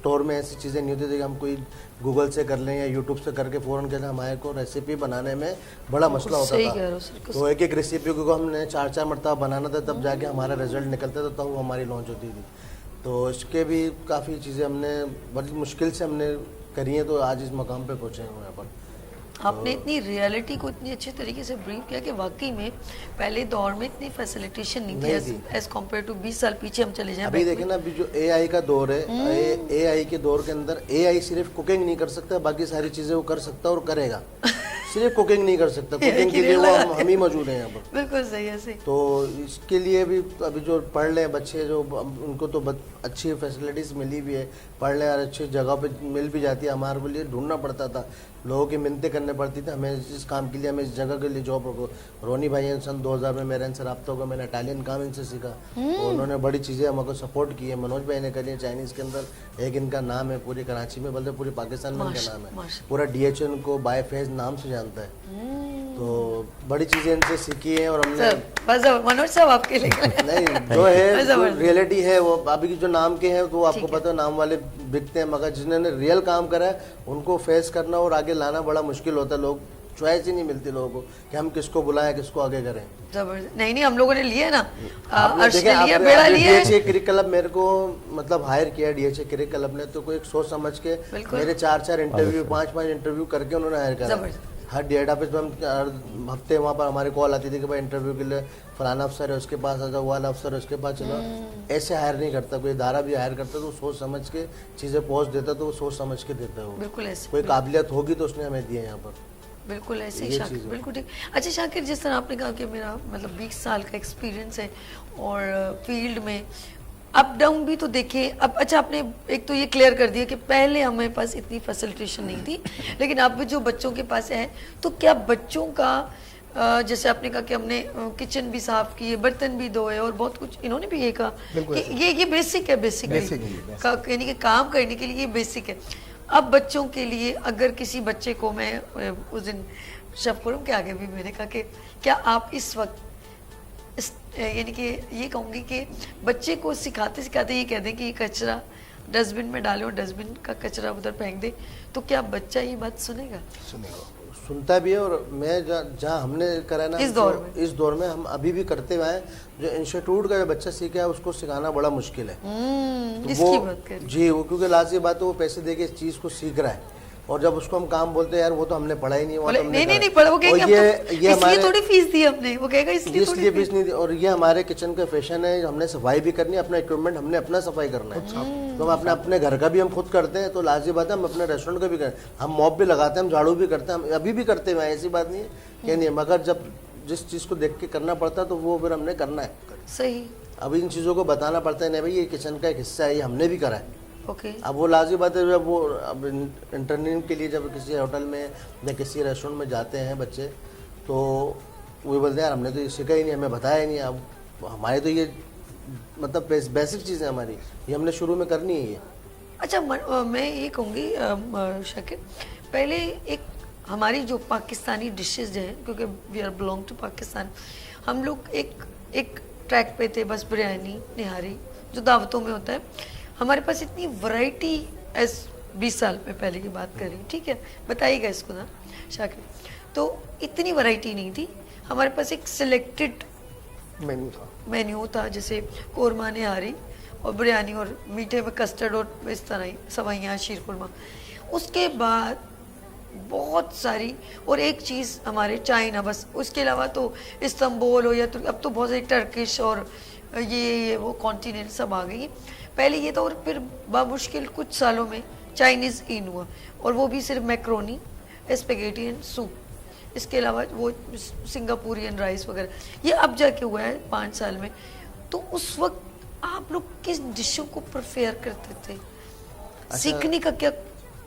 दौर में ऐसी चीज़ें नहीं होती थी कि हम कोई गूगल से कर लें या यूट्यूब से करके फ़ौरन कहते हमारे को रेसिपी बनाने में बड़ा मसला होता सही था। कह रहे हो सर, तो एक एक रेसिपी को हमने 4-4 मरतबा बनाना था, तब जाके हमारा रिजल्ट निकलता था, तब वो हमारी लॉन्च होती थी। तो इसके भी काफ़ी चीज़ें हमने बड़ी मुश्किल से हमने करी हैं, तो आज इस मकाम पे पहुँचे हैं हम यहाँ पर। आपने इतनी रियलिटी को इतनी अच्छे तरीके से ब्रीफ किया कि वाकई में पहले दौर में इतनी फैसिलिटेशन नहीं थी एज कम्पेयर टू 20 साल पीछे हम चले जाएं। अभी देखें ना, अभी जो एआई का दौर है, एआई के दौर के अंदर एआई सिर्फ कुकिंग नहीं कर सकता, बाकी सारी चीज़ें वो कर सकता और करेगा। सिर्फ कुकिंग नहीं कर सकता, कुकिंग के लिए वो हम ही मौजूद हैं यहाँ पर। बिल्कुल सही है, सही। तो इसके लिए भी अभी जो पढ़ रहे हैं बच्चे, जो उनको तो अच्छी फैसिलिटीज़ मिली भी है, पढ़ रहे हैं और अच्छी जगह पे मिल भी जाती है। हमारे को लिए ढूंढना पड़ता था, लोगों की मिन्नतें करने पड़ती थी, हमें इस काम के लिए, हमें इस जगह के लिए जॉब रखो। रोनी भाई हैं, सन 2000 में मेरा इनसे रब्ता होगा, मैंने इटालियन काम इनसे सीखा, और उन्होंने बड़ी चीज़ें हमको सपोर्ट की है। मनोज भाई ने करी है चाइनीज़ के अंदर, एक इनका नाम है पूरी कराची में, बल्कि पूरे पाकिस्तान में इनका नाम है, पूरा DHN को बाय फेज नाम से जानता है। तो बड़ी चीज़ें इनसे सीखी है। और हमने बस मनोज साहब आपके लिए नहीं, जो है जो रियलिटी है वो अभी की जो नाम के हैं तो आपको पता है, नाम वाले बिकते हैं, मगर जिन्होंने रियल काम करा है उनको फेस करना और आगे लाना बड़ा मुश्किल होता है। लोग चॉइस ही नहीं मिलती लोगों को कि हम किसको बुलाएं, किसको आगे करें। जबरदस्त। नहीं हम लोगों ने लिया ना, आपने अर्श देखा, ने लिया, बेड़ा लिया है। DHA क्रिकेट क्लब मेरे को मतलब हायर किया, DHA क्रिकेट क्लब ने, तो कोई सोच समझ के मेरे 4-4 इंटरव्यू, 5-5 इंटरव्यू करके उन्होंने हायर करा। हर हेड ऑफिस में हम हर हफ्ते वहाँ पर हमारी कॉल आती थी कि भाई इंटरव्यू के लिए फलाना अफसर है उसके पास आ जाओ, वाला अफसर है उसके पास चलो। ऐसे हायर नहीं करता कोई, इदारा भी हायर करता तो सोच समझ के चीज़ें पोस्ट देता, तो वो सोच समझ के देता है वो। बिल्कुल ऐसे, कोई काबिलियत होगी तो उसने हमें दिया यहाँ पर। बिल्कुल ऐसे ही शाकिर, बिल्कुल ठीक। अच्छा शाकिर, जिस तरह आपने कहा कि मेरा मतलब 20 साल का एक्सपीरियंस है और फील्ड में अप डाउन भी तो देखे। अब अच्छा, आपने एक तो ये क्लियर कर दिया कि पहले हमारे पास इतनी फैसिलिटेशन नहीं थी, लेकिन अब जो बच्चों के पास है, तो क्या बच्चों का जैसे आपने कहा कि हमने किचन भी साफ किए, बर्तन भी धोए और बहुत कुछ इन्होंने भी ये कहा कि ये बेसिक है, यानी कि काम करने के लिए ये बेसिक है। अब बच्चों के लिए अगर किसी बच्चे को, मैं उस दिन शफकुरम के आगे भी मैंने कहा कि क्या आप इस वक्त यानी कि ये कहूँगी कि बच्चे को सिखाते सिखाते ये कह दें कि ये कचरा डस्टबिन में डालो, डस्टबिन का कचरा उधर फेंक दे, तो क्या बच्चा ये बात सुनेगा? सुनता भी है। और मैं जहाँ हमने करा ना, इस दौर में हम अभी भी करते हुए हैं, जो इंस्टीट्यूट का जो बच्चा सीखा है उसको सिखाना बड़ा मुश्किल है। तो इसकी बात करें जी, वो क्योंकि लाज़मी बात है, वो पैसे दे के इस चीज़ को सीख रहा है, और जब उसको हम काम बोलते हैं यार वो तो हमने पढ़ा ही नहीं, वो तो नहीं पढ़ा, वो कहेगा ये हमारे थोड़ी फीस दी हमने, वो कहेगा इसलिए फीस नहीं दी। और ये हमारे किचन का फैशन है, हमने सफाई भी करनी है, अपना इक्विपमेंट हमने अपना सफाई करना है। तो हम अपने घर का भी हम खुद करते हैं, तो लाज़मी बात है हम अपने रेस्टोरेंट का भी करें, हम मॉप भी लगाते हैं, हम झाड़ू भी करते हैं, हम अभी भी करते हैं, ऐसी बात नहीं है कि नहीं, मगर जब जिस चीज़ को देख के करना पड़ता है तो वो फिर हमने करना है। सही। अब इन चीज़ों को बताना पड़ता है, नहीं भाई ये किचन का एक हिस्सा है, ये हमने भी करा है। अब वो लाज़मी बात है, जब वो अब इंटरनेट के लिए जब किसी होटल में या किसी रेस्टोरेंट में जाते हैं बच्चे, तो वो बोलते हैं यार हमने तो ये सीखा ही नहीं, हमें बताया ही नहीं। अब हमारे तो ये मतलब बेसिक चीज़ है हमारी, ये हमने शुरू में करनी है ये। अच्छा, मैं ये कहूँगी शाकिर, पहले एक हमारी जो पाकिस्तानी डिशेज हैं, क्योंकि we are belong to Pakistan, हम लोग एक ट्रैक पे थे, बस बिरयानी निहारी जो दावतों में होता है। हमारे पास इतनी वैरायटी एज 20 साल में पहले की बात कर रही हूँ, ठीक है, बताइएगा इसको ना शाकिर। तो इतनी वैरायटी नहीं थी हमारे पास, एक सिलेक्टेड मेन्यू था, जैसे कोरमा निहारी और बिरयानी और मीठे में कस्टर्ड और इस तरह ही सवैयाँ, शीर खुरमा। उसके बाद बहुत सारी, और एक चीज़ हमारे चाइना, बस उसके अलावा तो इस्तांबुल हो या तो अब तो बहुत सारी टर्किश और ये वो कॉन्टिनेंट सब आ गई। पहले ये था, और फिर बामुश्किल कुछ सालों में चाइनीज़ इन हुआ, और वो भी सिर्फ मैक्रोनी, स्पेगेटी एंड सूप, इसके अलावा वो सिंगापुरियन राइस वगैरह, ये अब जाके हुआ है 5 साल में। तो उस वक्त आप लोग किस डिशों को प्रेफर करते थे? सीखने का क्या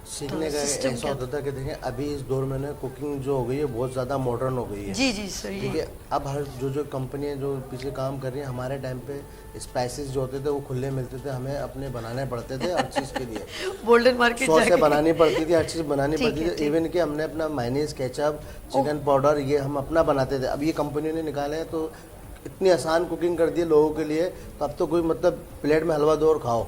सीखने का ऐसा होता था कि देखें अभी इस दौर में ना कुकिंग जो हो गई है बहुत ज़्यादा मॉडर्न हो गई है। जी जी सर, ठीक है। अब हर जो कंपनियां जो पीछे काम कर रही हैं, हमारे टाइम पे स्पाइसेस जो होते थे वो खुले मिलते थे, हमें अपने बनाने पड़ते थे हर चीज़ के लिए। गोल्डन मार्केट सॉस से बनानी पड़ती थी, हर चीज़ बनानी पड़ती थी, इवन कि हमने अपना मायनीज, केचप, चिकन पाउडर ये हम अपना बनाते थे। अब ये कंपनियों ने निकाले हैं तो इतनी आसान कुकिंग कर दी है लोगों के लिए, तो अब तो कोई मतलब प्लेट में हलवा दो और खाओ,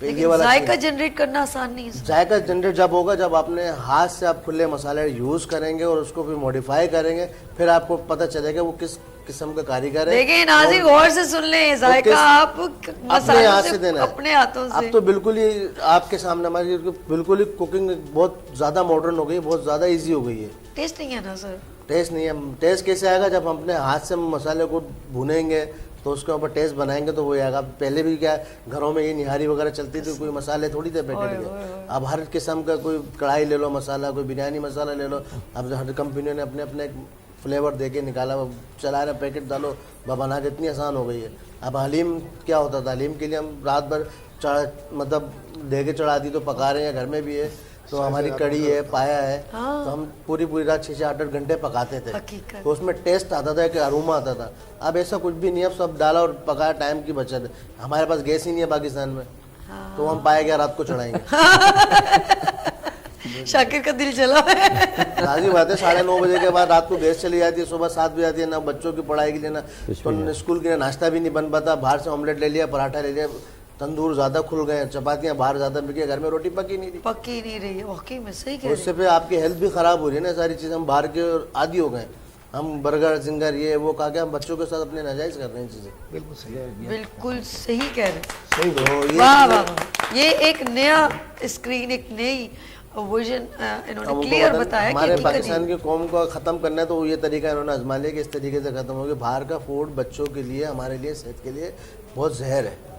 लेकिन वाला जायका चीज़- जनरेट करना आसान नहीं है। जायका जनरेट जब होगा जब अपने हाथ से आप खुले मसाले यूज करेंगे और उसको भी मॉडिफाई करेंगे, फिर आपको पता चलेगा वो किस किस्म का कारीगर है। देखिए नाज़िर, गौर से सुन ले, जायका किस- आप अपने मसालों हाथ से देना है। अपने हाथों से। अब तो बिल्कुल ही आपके सामने हमारी बिल्कुल ही कुकिंग बहुत ज़्यादा मॉडर्न हो गई है, बहुत ज़्यादा इजी हो गई है। टेस्ट नहीं है ना सर? टेस्ट नहीं है। टेस्ट कैसे आएगा? जब हम अपने हाथ से मसाले को भुनेंगे तो उसके ऊपर टेस्ट बनाएंगे तो वो आएगा। पहले भी क्या घरों में ये निहारी वगैरह चलती थी, कोई मसाले थोड़ी थे पैकेट के। अब हर किस्म का कोई कढ़ाई ले लो मसाला, कोई बिरयानी मसाला ले लो। अब हर कंपनियों ने अपने अपने फ्लेवर दे के निकाला, चला रहे पैकेट डालो बना के, इतनी आसान हो गई है। अब हलीम क्या होता था, हलीम के लिए हम रात भर मतलब दे के चढ़ा दी तो पका रहे हैं, घर में भी है। तो हमारी कड़ी है, पाया है, तो हम पूरी रात 6-8 घंटे पकाते थे। हकीकत। तो उसमें टेस्ट आता था, कि अरोमा आता था। अब ऐसा कुछ भी नहीं है, अब सब डाला और पकाया, टाइम की बचत है। हमारे पास गैस ही नहीं है पाकिस्तान में, तो हम पाए क्या रात को चढ़ाएंगे। शाकिर का दिल चला है। राजी बात है, 9:30 बजे के बाद रात को गैस चली जाती है, सुबह 7 बजे आती है। ना बच्चों की पढ़ाई के लिए, ना तो स्कूल के लिए नाश्ता भी नहीं बन पाता। बाहर से ऑमलेट ले लिया, पराठा ले लिया, तंदूर ज्यादा खुल गए, चपातियां बाहर ज्यादा बिकी, घर में रोटी पकी नहीं थी। पक्की नहीं रही है, वाकई में सही कह रहे उससे फिर आपकी हेल्थ भी खराब हो रही है ना। सारी चीज़ हम बाहर के आदी हो गए, हम बर्गर जिंगर ये वो खा के हम बच्चों के साथ अपने नाजायज कर रहे हैं चीज़ें। बिल्कुल सही है, हैं। बिल्कुल सही कह रहे हैं। सही तो बोला। ये वाह वाह वाह। ये एक नया स्क्रीन, एक नई विजन इन्होंने उनको क्लियर पता- बताया कि हमारे हकीकत पाकिस्तान ये- की कौम को ख़त्म करना है, तो ये तरीका इन्होंने आजमा लिया कि इस तरीके से ख़त्म हो गया। बाहर का फूड बच्चों के लिए, हमारे लिए, सेहत के लिए बहुत जहर है।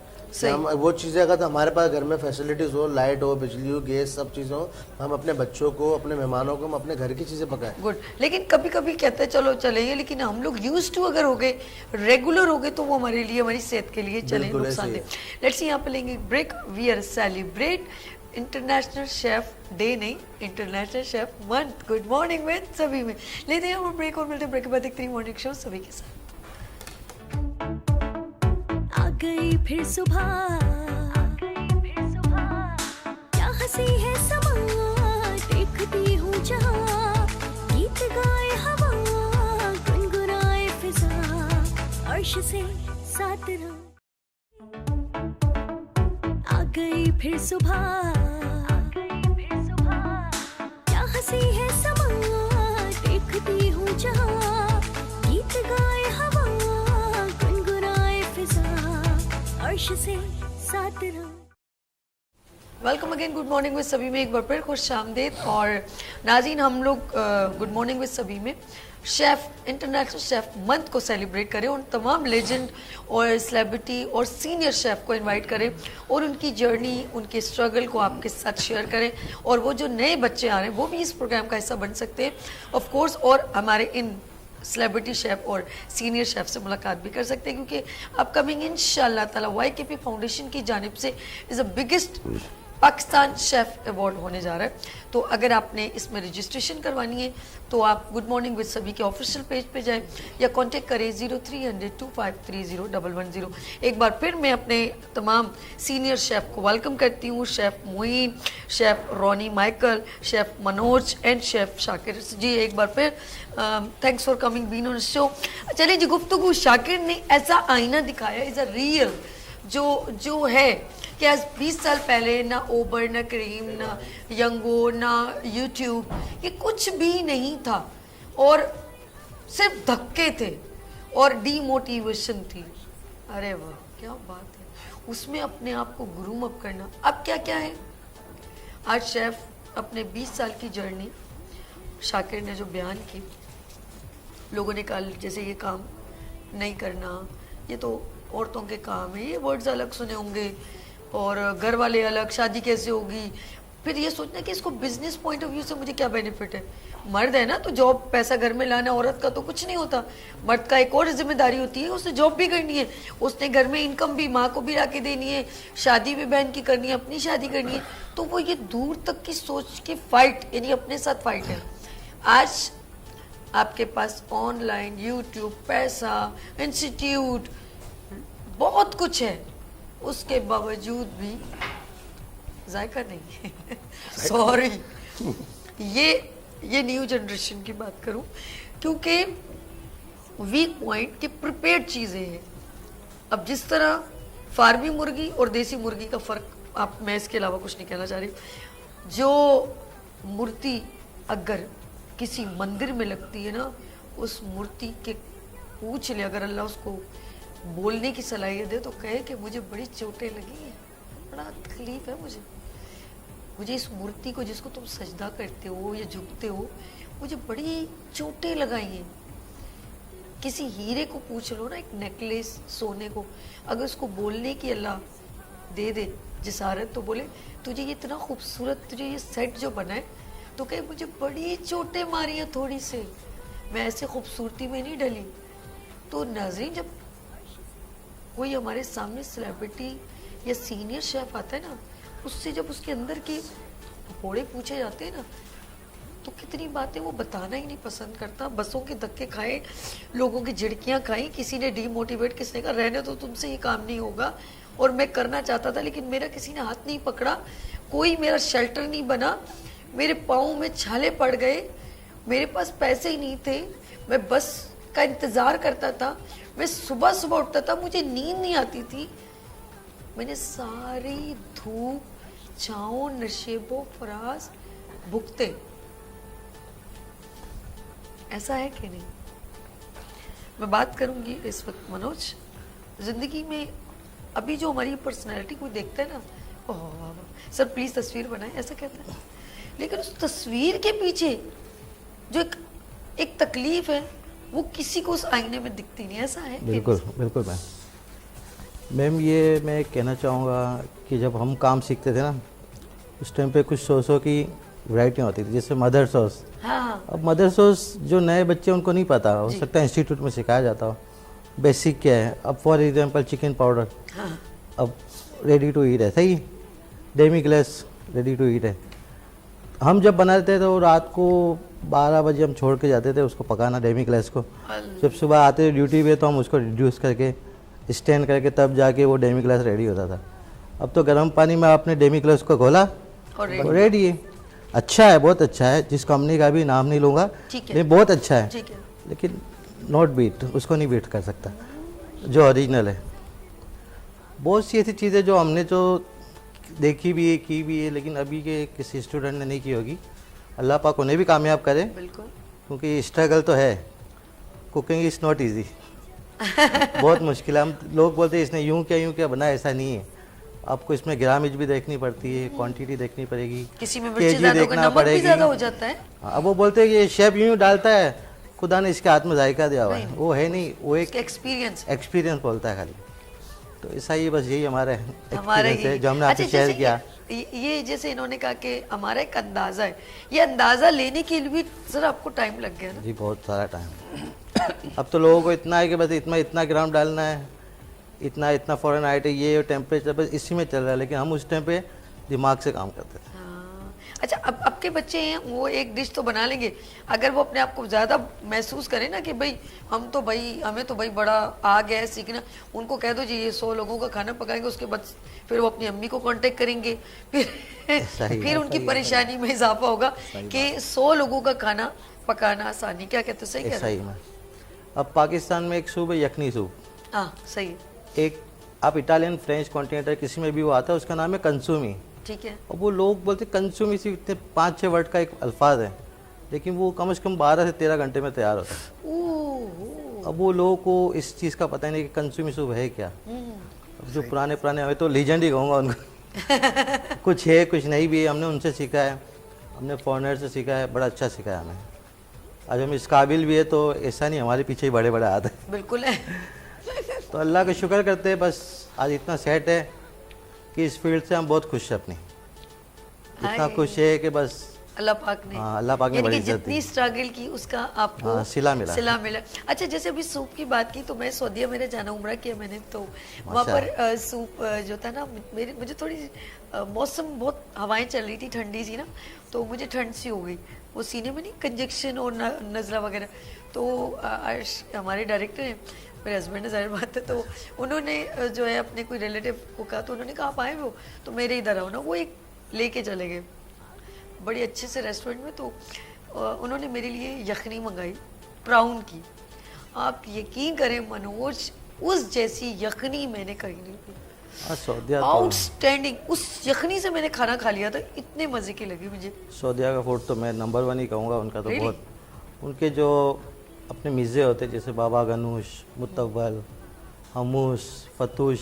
हम वो चीज़ें अगर तो हमारे पास घर में फैसिलिटीज़ हो, लाइट हो, बिजली हो, गैस, सब चीज़ें हो, हम अपने बच्चों को, अपने मेहमानों को हम अपने घर की चीज़ें पकाएं। गुड। लेकिन कभी कभी कहते हैं चलो चलेंगे, लेकिन हम लोग यूज टू अगर हो गए, रेगुलर हो गए, तो वो हमारे लिए, हमारी सेहत के लिए चले बिल्कुल ऐसे नुकसान ही दे। लेट्स सी, यहाँ पे लेंगे break. We are celebrate international chef day, नहीं international chef month. Good morning with सभी में लेते हैं हम ब्रेक, और मिलते हैं ब्रेक के बाद देखते हैं मॉर्निंग शो सभी के साथ। आ गई फिर सुबह, क्या हंसी है समा, देखती हूँ जहाँ, गीत गाए हवा, गुनगुनाए फिजा, अर्श से साथ रहो। आ गई फिर सुबह, क्या हंसी है समा, देखती हूँ जहाँ, गीत गाए हवा, गुनगुनाए फिजा, अर्श से साथ रहो। Welcome again, good morning with सभी में एक बार फिर खुश आमदेद। और नाज़रीन, हम लोग गुड मॉर्निंग विद सभी में शेफ़, इंटरनेशनल शेफ़ मंथ को सेलिब्रेट करें, उन तमाम लेजेंड और सेलिब्रिटी और सीनियर शेफ़ को इनवाइट करें और उनकी जर्नी, उनके स्ट्रगल को आपके साथ शेयर करें। और वो जो नए बच्चे आ रहे हैं वो भी इस प्रोग्राम का हिस्सा बन सकते हैं ऑफ कोर्स, और हमारे इन सेलिब्रिटी शेफ़ और सीनियर शेफ़ से मुलाकात भी कर सकते हैं, क्योंकि अपकमिंग इंशाल्लाह ताला YKP फाउंडेशन की जानिब से is a biggest Pakistan chef award होने जा रहा है। तो अगर आपने इसमें रजिस्ट्रेशन करवानी है तो आप गुड मॉर्निंग विद सभी के ऑफिशियल पेज पे जाएं या कांटेक्ट करें 03002530 एक बार फिर मैं अपने तमाम सीनियर शेफ़ को वेलकम करती हूँ। Chef Moin, chef Ronnie Michael, chef Manoj and chef Shakir ji, एक बार फिर thanks for coming been on show. चलिए जी, गुफ्तगू शाकिर ने ऐसा आईना दिखाया, इज़ अ रियल जो है कि आज 20 साल पहले ना ओबर, ना क्रीम, ना यंगो, ना यूट्यूब, ये कुछ भी नहीं था और सिर्फ धक्के थे और डीमोटिवेशन थी। अरे वाह, क्या बात है, उसमें अपने आप को ग्रूम अप करना। अब क्या क्या है, आज शेफ़ अपने 20 साल की जर्नी शाकिर ने जो बयान की, लोगों ने कहा जैसे ये काम नहीं करना, ये तो औरतों के काम है, ये वर्ड्स अलग सुने होंगे और घर वाले अलग, शादी कैसे होगी। फिर ये सोचना कि इसको बिजनेस पॉइंट ऑफ व्यू से मुझे क्या बेनिफिट है। मर्द है ना तो जॉब, पैसा घर में लाना, औरत का तो कुछ नहीं होता। मर्द का एक और जिम्मेदारी होती है, उसे जॉब भी करनी है, उसने घर में इनकम भी माँ को भी ला के देनी है, शादी भी बहन की करनी है, अपनी शादी करनी है। तो वो ये दूर तक की सोच की फाइट, यानी अपने साथ फाइट है। आज आपके पास ऑनलाइन, यूट्यूब, पैसा, इंस्टीट्यूट, बहुत कुछ है, उसके बावजूद भी जायका नहीं है। सॉरी, ये न्यू जनरेशन की बात करूं, क्योंकि वीक पॉइंट की प्रिपेयर्ड चीज़ें हैं। अब जिस तरह फार्मी मुर्गी और देसी मुर्गी का फ़र्क आप मैं इसके अलावा कुछ नहीं कहना चाह रही। जो मूर्ति अगर किसी मंदिर में लगती है ना, उस मूर्ति के पूछ ले अगर अल्लाह उसको बोलने की सलाहियत दे तो कहे कि मुझे बड़ी चोटें लगी हैं, बड़ा तकलीफ है मुझे इस मूर्ति को जिसको तुम सजदा करते हो या झुकते हो, मुझे बड़ी चोटें लगाई हैं। किसी हीरे को पूछ लो ना, एक नेकलेस सोने को, अगर उसको बोलने की अल्लाह दे दे जिसारत तो बोले तुझे ये इतना खूबसूरत तुझे ये सेट जो बना है, तो कहे मुझे बड़ी चोटें मारी हैं थोड़ी से, मैं ऐसे खूबसूरती में नहीं डली। तो नाज़रीन, जब कोई हमारे सामने सेलिब्रिटी या सीनियर शेफ आता है ना, उससे जब उसके अंदर के पकौड़े पूछे जाते हैं ना, तो कितनी बातें वो बताना ही नहीं पसंद करता। बसों के धक्के खाए, लोगों की झिड़कियां खाई, किसी ने डीमोटिवेट, किसी ने कहा रहने तो तुमसे ये काम नहीं होगा, और मैं करना चाहता था लेकिन मेरा किसी ने हाथ नहीं पकड़ा, कोई मेरा शेल्टर नहीं बना, मेरे पाँव में छाले पड़ गए, मेरे पास पैसे ही नहीं थे, मैं बस का इंतज़ार करता था, मैं सुबह सुबह उठता था, मुझे नींद नहीं आती थी, मैंने सारी धूप छाँव नशेबो फराज भुगते। ऐसा है कि नहीं? मैं बात करूंगी इस वक्त मनोज, जिंदगी में अभी जो हमारी पर्सनैलिटी कोई देखता है ना, ओह सर प्लीज तस्वीर बनाए, ऐसा कहता है, लेकिन उस तस्वीर के पीछे जो एक तकलीफ है वो किसी को उस आईने में दिखती नहीं। ऐसा है? बिल्कुल बिल्कुल मैम ये मैं कहना चाहूँगा कि जब हम काम सीखते थे ना, उस टाइम पे कुछ सॉसों की वैरायटियाँ होती थी, जैसे मदर सॉस। हाँ, अब मदर सॉस जो नए बच्चे उनको नहीं पता, हो सकता है इंस्टीट्यूट में सिखाया जाता हो बेसिक क्या है। अब फॉर एग्जांपल चिकन पाउडर, हाँ, अब रेडी टू ईट है, सही, demi glace ready to eat है। हम जब बनाते थे तो रात को 12 बजे हम छोड़ के जाते थे उसको पकाना, डेमी ग्लास को। जब सुबह आते थे ड्यूटी पे तो हम उसको रिड्यूस करके स्टैंड करके तब जाके वो डेमी ग्लास रेडी होता था। अब तो गर्म पानी में आपने डेमी ग्लास को घोला और रेडी है। अच्छा है, बहुत अच्छा है, जिस कंपनी का भी नाम नहीं लूँगा, ठीक है, लेकिन बहुत अच्छा है, ठीक है, लेकिन नॉट बीट, उसको नहीं बीट कर सकता जो ओरिजिनल है। बहुत सी ऐसी चीज़ें जो हमने जो देखी भी है, की भी है, लेकिन अभी के किसी स्टूडेंट ने नहीं की होगी। अल्लाह पाक उन्हें भी कामयाब करे, बिल्कुल, क्योंकि स्ट्रगल तो है, कुकिंग इज़ नॉट ईजी, बहुत मुश्किल है। हम लोग बोलते हैं इसने यूँ क्या बना, ऐसा नहीं है। आपको इसमें ग्रामेज भी देखनी पड़ती है, क्वांटिटी देखनी पड़ेगी, किसी में मिर्ची केजी ज्यादा होगा, देखना नमक भी पड़ेगी। ज्यादा हो जाता है। हाँ, अब वो बोलते हैं कि ये शेफ यूँ डालता है, खुदा ने इसके हाथ में जायका दिया हुआ है, वो है नहीं, वो एक एक्सपीरियंस एक्सपीरियंस बोलता है खाली। तो ऐसा ही बस यही हमारा हमारा एक्सपीरियंस है ही जो हमने आपसे अच्छा, शेयर जैसे किया। ये जैसे इन्होंने कहा कि हमारा एक अंदाजा है, ये अंदाजा लेने के लिए भी सर आपको टाइम लग गया ना? जी बहुत सारा टाइम। अब तो लोगों को इतना है कि बस इतना ग्राम डालना है, इतना फॉरेन आइट है, ये टेम्परेचर बस इसी में चल रहा है, लेकिन हम उस टाइम पे दिमाग से काम करते थे। हाँ। अच्छा, अब के बच्चे हैं वो एक डिश तो बना लेंगे, अगर वो अपने आप को ज़्यादा महसूस करें ना कि भाई हमें तो भाई बड़ा आ गया है सीखना, उनको कह दो जी ये 100 लोगों का खाना पकाएंगे, उसके बाद फिर वो अपनी अम्मी को कांटेक्ट करेंगे, फिर उनकी परेशानी में इजाफा होगा कि 100 लोगों का खाना पकाना आसानी, क्या कहते हो? सही कह रहे में अब पाकिस्तान में एक सूप है यखनी सूप, हाँ सही है, एक आप इटालियन फ्रेंच कॉन्टिनेंटल किसी में भी वो आता है, उसका नाम है कंसूमी। ठीक है, और वो लोग बोलते कंसूमी सिर्फ इतने 5-6 वर्ड का एक अल्फाज है, लेकिन वो कम से कम 12 से 13 घंटे में तैयार होता है। अब वो लोगों को इस चीज़ का पता ही नहीं कि कंसूमी सूप है क्या। अब जो पुराने हमें तो लीजेंड ही कहूँगा उनको कुछ है कुछ नहीं भी है, हमने उनसे सीखा है, हमने फॉरनर से सीखा है, बड़ा अच्छा सीखा है हमें। आज हम इस काबिल भी है तो ऐसा नहीं हमारे पीछे ही बड़े हाथ है। बिल्कुल है। तो अल्लाह का शुक्र करते हैं, बस आज इतना सेट है कि इस फील्ड से हम बहुत खुश हैं, अपनी इतना खुश है कि बस अल्लाह पाक ने, हाँ, अल्लाह पाक ने बड़ी इज्जत दी, जितनी स्ट्रगल की उसका आपको हाँ, सिला मिला। अच्छा, जैसे अभी सूप की बात की तो मैं सऊदीया मेरे जाना उम्रा किया मैंने, तो वहाँ पर सूप जो था ना, मुझे थोड़ी मौसम बहुत हवाएं चल रही थी, ठंडी सी ना, तो मुझे ठंड सी हो गई, वो सीने में नहीं कंजक्शन और नज़ला वगैरह। तो हमारे डायरेक्टर हैं, मेरे हस्बैंड है, जाहिर बात है, तो उन्होंने जो है अपने कोई रिलेटिव को कहा, तो उन्होंने कहा आप आए हो तो मेरे इधर आओ ना, वो एक लेके चले गए बड़ी अच्छे से रेस्टोरेंट में। तो उन्होंने मेरे लिए यखनी मंगाई प्राउन की, आप यकीन करें मनोज, उस जैसी यखनी मैंने कहीं नहीं पी। हाँ सऊदिया तो आउटस्टैंडिंग। उस यखनी से मैंने खाना खा लिया था, इतने मजे की लगी मुझे। सऊदिया का फूड तो मैं नंबर 1 ही कहूँगा। उनका तो Really? बहुत, उनके जो अपने मिज़े होते हैं जैसे बाबा गनूश, मुतव्वल, हमूस, फतूश,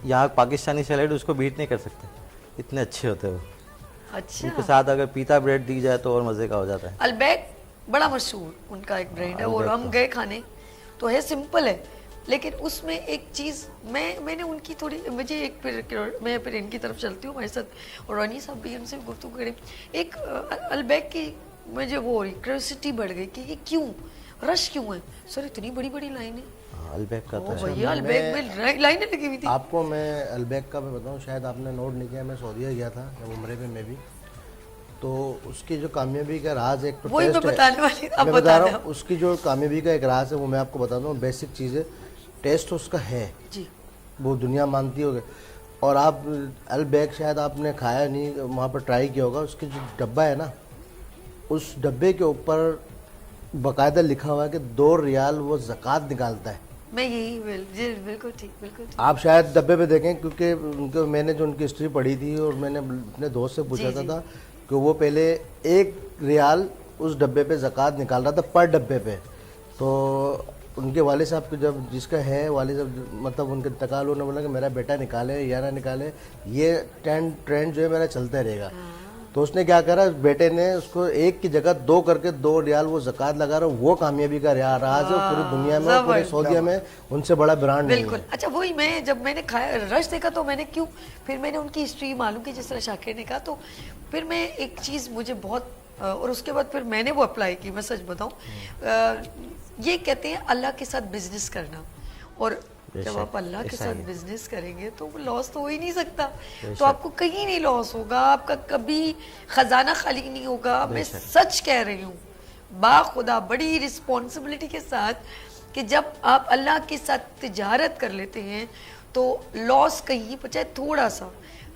यहाँ पाकिस्तानी सैलेड उसको बीट नहीं कर सकते, इतने अच्छे होते हैं वो। उनके अच्छा, साथ अगर पीता ब्रेड दी जाए तो और मज़े का हो जाता है। अलबैक बड़ा मशहूर उनका एक ब्रांड है, और अलबैक हम का। गए खाने तो है, सिंपल है, लेकिन उसमें एक चीज़ मैंने उनकी थोड़ी, मुझे एक मैं फिर इनकी तरफ चलती हूँ हमारे साथ, और रानी साहब भी हमसे गुफ्तगू करें। एक अलबैक की मुझे वो क्यूरियोसिटी बढ़ गई कि ये क्यों रश क्यों है सर, इतनी बड़ी बड़ी लाइनें। हाँ, अलबैक का ओ तो है। भैया, अलबैक में लाइनें लगी हुई थी। आपको मैं अलबैक का मैं बताऊं, शायद आपने नोट नहीं किया, मैं सऊदीया गया था जब उम्रे में मैं भी, तो उसकी जो कामयाबी का राज एक तो वही मैं टेस्ट है। बताने वाली, अब मैं बता बता रहे रहा हूँ उसकी जो कामयाबी का एक राज है वो मैं आपको बता दूँ। बेसिक चीज़ है, टेस्ट उसका है, जी, वो दुनिया मानती होगी। और आप अलबैक शायद आपने खाया नहीं, वहाँ पर ट्राई किया होगा, उसके जो डब्बा है ना, उस डब्बे के ऊपर बाकायदा लिखा हुआ है कि 2 रियाल वो ज़कात निकालता है। मैं यही जी, बिल्कुल ठीक, बिल्कुल ठीक। आप शायद डब्बे पे देखें, क्योंकि उनको मैंने जो उनकी हिस्ट्री पढ़ी थी और मैंने अपने दोस्त से पूछा जी, था कि वो पहले 1 रियाल उस डब्बे पे ज़कात निकाल रहा था पर डब्बे पे। तो उनके वाले साहब को जब जिसका है वाले साहब, मतलब उनके इंतकाल होने बोला कि मेरा बेटा निकाले या ना निकाले, ये ट्रेंड जो है मेरा चलता रहेगा। तो उसने क्या करा, बेटे ने उसको 1 की जगह 2 करके 2 रियाल वो ज़कात लगा रहा, वो कामयाबी का राज है पूरी दुनिया में, और पूरे सऊदीया में उनसे बड़ा ब्रांड नहीं बिल्कुल। है। अच्छा, वही मैं जब मैंने खाया रश देखा तो मैंने क्यों, फिर मैंने उनकी हिस्ट्री मालूम की जिस तरह शाकिर ने कहा, तो फिर मैं एक चीज़ मुझे बहुत, और उसके बाद फिर मैंने वो अप्लाई की। मैं सच बताऊं, ये कहते हैं अल्लाह के साथ बिजनेस करना, और जब आप अल्लाह के साथ बिजनेस करेंगे तो लॉस तो हो ही नहीं सकता, तो आपको कहीं नहीं लॉस होगा, आपका कभी खजाना खाली नहीं होगा। मैं सच कह रही हूँ बाखुदा, बड़ी रिस्पॉन्सिबिलिटी के साथ, कि जब आप अल्लाह के साथ तिजारत कर लेते हैं तो लॉस कहीं पर, चाहे थोड़ा सा,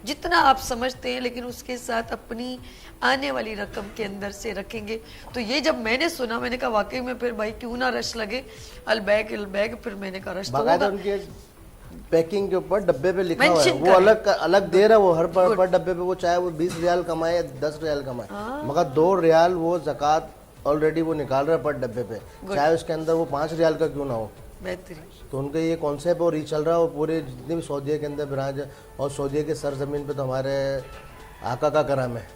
जितना आप समझते हैं, लेकिन उसके साथ अपनी आने वाली रकम के अंदर से रखेंगे। तो ये जब मैंने सुना, मैंने कहा वाकई में फिर भाई क्यों ना रश लगे, अलबैग, फिर मैंने कहा रश तो बाकायदा होगा। उनके पैकिंग के ऊपर डब्बे पे लिखा हुआ है, Mention वो करें। अलग दे रहा है, वो हर पर डब्बे पे, वो चाहे वो 20 रियाल कमाए या 10 रियाल कमाए, मगर 2 रियाल वो ज़कात ऑलरेडी वो निकाल रहा है पर डब्बे पे, चाहे उसके अंदर वो 5 रियाल का क्यों ना हो। बेहतरीन। तो उनका ये कॉन्सेप्ट और रीच चल रहा है, और पूरे जितने भी सऊदीया के अंदर ब्रांच है, और सऊदीया के सरजमीन पे तो हमारे आका का करम है,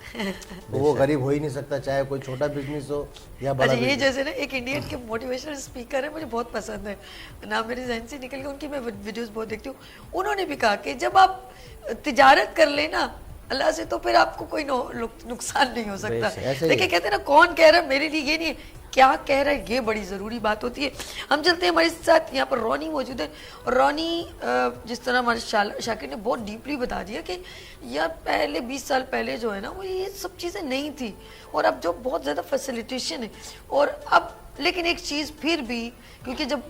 तो वो गरीब हो ही नहीं सकता, चाहे कोई छोटा बिजनेस हो या बड़ा अच्छा, ये business। जैसे ना एक इंडियन के मोटिवेशनल स्पीकर है, मुझे बहुत पसंद है, नाम मेरे जहन से निकल गया, उनकी मैं वीडियोस बहुत देखती हूँ। उन्होंने भी कहा कि जब आप तिजारत कर लेना अल्लाह से, तो फिर आपको कोई नुकसान नहीं हो सकता। ऐसे ही देखिए, कहते हैं ना, कौन कह रहा है, मेरे लिए ये नहीं है, क्या कह रहा है, ये बड़ी ज़रूरी बात होती है। हम चलते हैं, हमारे साथ यहाँ पर रॉनी मौजूद है, और रॉनी जिस तरह हमारे शाकिर ने बहुत डीपली बता दिया कि यार पहले 20 साल पहले जो है ना, वो ये सब चीज़ें नहीं थी, और अब जो बहुत ज़्यादा फैसिलिटेशन है, और अब लेकिन एक चीज़ फिर भी, क्योंकि जब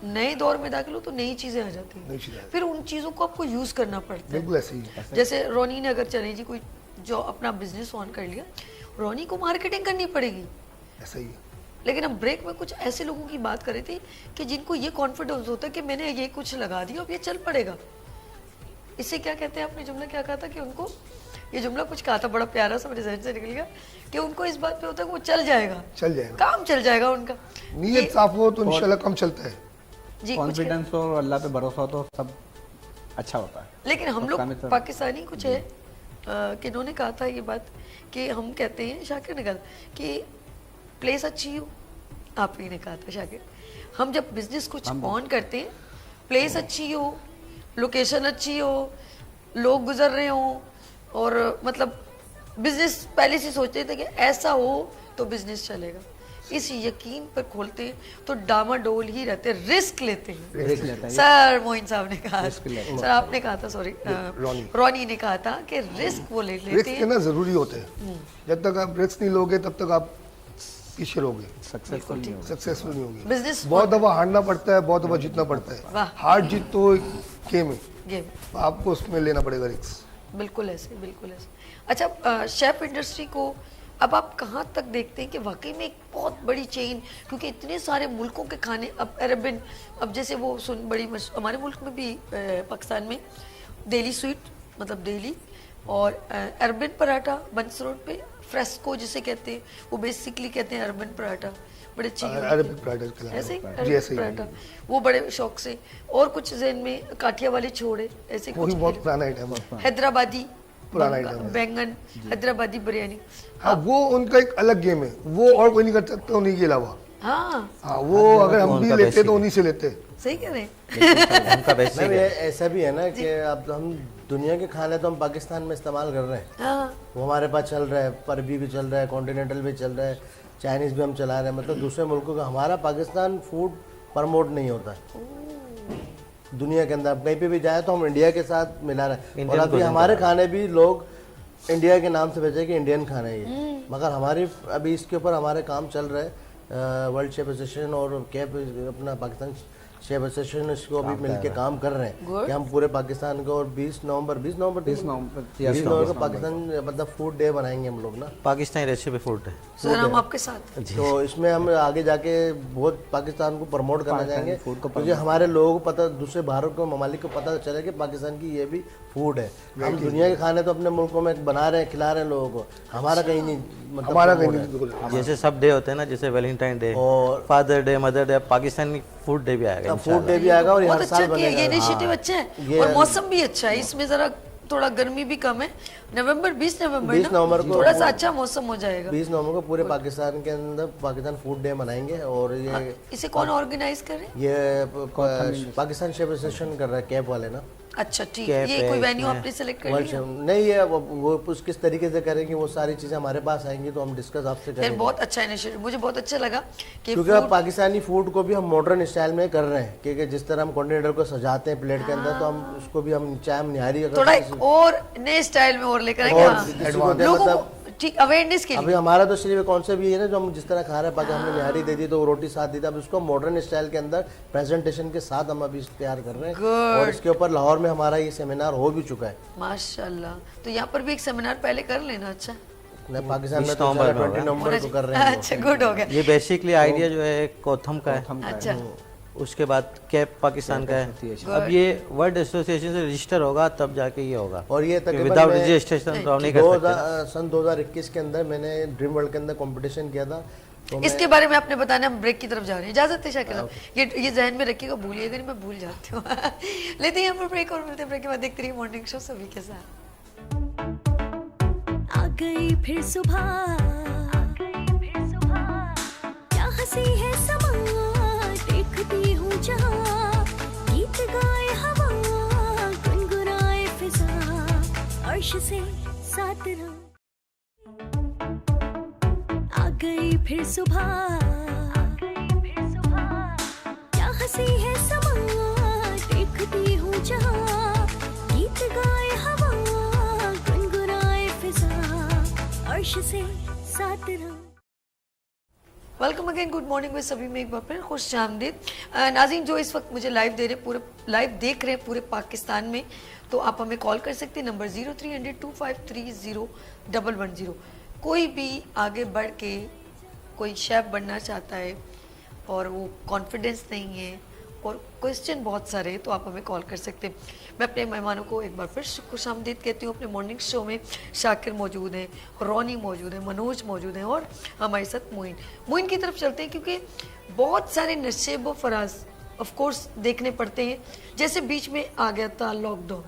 नए दौर में दाखिल हो तो नई चीज़ें आ जाती नई चीज़ें आ हैं, फिर उन चीज़ों को आपको यूज़ करना पड़ता है। बिल्कुल ऐसे ही है। जैसे रोनी ने अगर चले जी कोई जो अपना बिजनेस ऑन कर लिया, रोनी को मार्केटिंग करनी पड़ेगी। ऐसा ही है। लेकिन हम ब्रेक में कुछ ऐसे लोगों की बात कर रहे थे कि जिनको ये कॉन्फिडेंस होता है कि मैंने ये कुछ लगा दिया, अब ये चल पड़ेगा। इससे क्या कहते हैं, आपने जुमला क्या कहा था कि उनको, ये जुमला कुछ कहा था बड़ा प्यारा सा, मेरे जहन से निकल गया, कि उनको इस बात पे होता है कि वो चल जाएगा, काम चल जाएगा उनका। नीयत साफ हो तो इंशाल्लाह काम चलता है। जी, कॉन्फिडेंस हो और अल्लाह पे भरोसा हो तो सब अच्छा होता है। लेकिन हम उसका लोग मित्र- पाकिस्तानी कुछ है कि इन्होंने कहा था ये बात, कि हम कहते हैं, शाकिर ने कहा कि प्लेस अच्छी हो, आप ही ने कहा था शाकिर, हम जब बिजनेस कुछ ऑन करते हैं, प्लेस अच्छी हो, लोकेशन अच्छी हो, लोग गुजर रहे हों, और मतलब बिजनेस पहले से सोचते थे कि ऐसा हो तो बिजनेस चलेगा, इस यकीन पर खोलते हैं तो डामाडोल ही रहते हैं, रिस्क लेते हैं। सर मोइन साहब ने कहा, सर आपने कहा था, सॉरी रॉनी ने कहा था कि रिस्क वो ले लेते रिस्क हैं। लेना जरूरी होते हैं। जब तक आप रिस्क नहीं लोगे तब तक आप पीछे रहोगे, सक्सेसफुल नहीं होगी। बिजनेस बहुत दफा हारना पड़ता है, बहुत दफा जीतना पड़ता है। वाह। हार जीत तो गेम है, गेम, आपको उसमें लेना पड़ेगा रिस्क। बिल्कुल ऐसे, बिल्कुल ऐसे। अच्छा, शेफ इंडस्ट्री को अब आप कहाँ तक देखते हैं कि वाकई में एक बहुत बड़ी चेन, क्योंकि इतने सारे मुल्कों के खाने, अब अरबिन, अब जैसे वो बड़ी हमारे मुल्क में भी, पाकिस्तान में दिल्ली स्वीट मतलब दिल्ली, और अर्बन पराठा बंस रोड पे फ्रेस्को जिसे कहते हैं, वो बेसिकली कहते हैं अर्बन पराठा, बड़े अच्छे अरबिक पराठा कहलाता है। ऐसे ही जी, अरबिक ऐसे ही। पराठा, वो बड़े शौक से। और कुछ जहन में काठिया वाले छोड़े ऐसे वो भी कुछ, बहुत पुराना आइटम है। हैदराबादी पुराना item है। बैंगन, हैदराबादी बिरयानी। हाँ, वो उनका एक अलग गेम है, वो और कोई नहीं कर सकता उन्हीं के अलावा। हाँ हाँ, वो अगर हम भी उनका लेते basic तो उन्हीं से लेते। सही कह रहे हैं। उनका बेसिक मैम है। ये ऐसा भी है ना कि अब हम दुनिया के खाने तो हम पाकिस्तान में इस्तेमाल कर रहे हैं, हाँ वो हमारे पास चल रहा है, परबी भी चल रहा है, कॉन्टिनेंटल भी चल रहा है, चाइनीज़ भी हम चला रहे हैं, मतलब दूसरे मुल्कों का हमारा पाकिस्तान फूड प्रमोट नहीं होता है दुनिया के अंदर। अब कहीं पे भी जाए तो हम इंडिया के साथ मिला रहे हैं, और Indian अभी cuisine हमारे का। खाने भी लोग इंडिया के नाम से बेचे कि इंडियन खाना है ये, मगर हमारी अभी इसके ऊपर हमारे काम चल रहा है। वर्ल्ड शेफ एसोसिएशन और कैप अपना पाकिस्तान शेफ एसोसिएशन इसको अभी मिलके काम कर रहे हैं कि हम पूरे पाकिस्तान को, और 20 नवंबर को पाकिस्तान मतलब फूड डे बनाएंगे हम लोग ना। पाकिस्तानी रेसिपी फूड है। सर हम आपके साथ। तो इसमें हम आगे जाके बहुत पाकिस्तान को प्रमोट करना चाहेंगे, क्योंकि हमारे लोगों को पता, दूसरे भारत को ममालिक को पता चले कि पाकिस्तान की ये भी फूड है। हम दुनिया के खाने तो अपने मुल्कों में बना रहे हैं, खिला रहे हैं लोगों को, हमारा कहीं नहीं, मतलब हमारा कहीं promote नहीं, है। बिल्कुल। जैसे सब डे होते हैं ना, जैसे वैलेंटाइन डे और father day mother day, Pakistani food day भी आएगा फूड डे भी आएगा, और ये बहुत हर अच्छा साल किया, ये बनेगा। इनिशिएटिव अच्छा है, ये- और मौसम भी अच्छा है। इसमें जरा थोड़ा गर्मी भी कम है। नवंबर 20 नवंबर 20 नवंबर को थोड़ा सा अच्छा मौसम हो जाएगा। 20 नवंबर को पूरे पाकिस्तान के अंदर पाकिस्तान फूड डे मनाएंगे, और ये इसे कौन ऑर्गेनाइज कर रहे हैं? पाकिस्तान शेफ एसोसिएशन कर रहा है, कैप वाले ना। अच्छा ठीक, कैप ये है कोई वेन्यू इसमें। आपने सेलेक्ट कर वर्ल्ड लिया? शेफ नहीं, ये वो उस किस तरीके से करेंगे, वो सारी चीज़ें हमारे पास आएंगी तो हम डिस्कस आपसे फिर करेंगे। बहुत अच्छा इनिशिएटिव, मुझे बहुत अच्छा लगा कि क्योंकि अब पाकिस्तानी फूड को भी हम मॉडर्न स्टाइल में कर रहे हैं, क्योंकि जिस तरह हम कॉन्टिनेंटर को सजाते हैं प्लेट के अंदर, तो हम उसको भी हम चाहे हम निहारी अगर थोड़ा एक और नए स्टाइल में और लेकर आएंगे। और हाँ। किसी को दे, लोगों मतलब को ठीक अवेयरनेस के अभी लिए। हमारा तो सिर्फ कौन सा भी है ना, जो हम जिस तरह खा रहे हैं, बाकी हमने निहारी दे दी तो वो रोटी साथ दी थी, अब उसको मॉडर्न स्टाइल के अंदर प्रेजेंटेशन के साथ हम अभी तैयार कर रहे हैं, और इसके ऊपर लाहौर में हमारा ये सेमिनार हो भी चुका है। माशाल्लाह, तो यहाँ पर भी एक सेमिनार पहले कर लेना। अच्छा नहीं, पाकिस्तान में 20 तो नवंबर में 20 होगा। नवंबर को कर रहे हैं। अच्छा गुड हो गया। ये बेसिकली आइडिया जो है कोथम का है, अच्छा उसके बाद कैप पाकिस्तान का है। अब ये वर्ल्ड एसोसिएशन से रजिस्टर होगा तब जाके ये होगा, और ये तकरीबन विदाउट मैं रजिस्ट्रेशन तो हम नहीं कर सकते। सन 2021 के अंदर मैंने ड्रीम वर्ल्ड के अंदर कंपटीशन किया था, तो मैं इसके बारे में आपने बताना, हम ब्रेक की तरफ जा रहे हैं। इजाजत है शाकिर साहब, ये जहन में रखिएगा, भूलिएगा नहीं, मैं भूल जाती हूँ। लेते हैं यहाँ पर ब्रेक, और मिलते हैं ब्रेक के बाद। देखते रहिए मॉर्निंग शो सभी के साथ। आ गई फिर सुबह, क्या हंसी है समा, देखती हूँ जहाँ, गीत गाए हवा, गुनगुनाए फिजा, अर्श से साथ रहो। आ गई फिर सुबह, क्या हंसी है समा, देखती हूँ जहाँ, गीत गाए हवा, गुनगुनाए फिजा, अर्श से साथ रहो। वेलकम अगेन, गुड मॉर्निंग में सभी में एक बार फिर खुश आमदीद। नाज़रीन जो इस वक्त मुझे लाइव दे रहे, पूरे लाइव देख रहे हैं पूरे पाकिस्तान में, तो आप हमें कॉल कर सकते हैं नंबर 03002530 कोई भी आगे बढ़ के कोई शेफ बनना चाहता है और वो कॉन्फिडेंस नहीं है और क्वेश्चन बहुत सारे हैं, तो आप हमें कॉल कर सकते हैं। मैं अपने मेहमानों को एक बार फिर खुश आमदीद कहती हूँ। अपने मॉर्निंग शो में शाकिर मौजूद हैं, रोनी मौजूद है, मनोज मौजूद हैं, और हमारे साथ मोइन की तरफ चलते हैं, क्योंकि बहुत सारे नशेब व फराज ऑफ कोर्स देखने पड़ते हैं। जैसे बीच में आ गया था लॉकडाउन,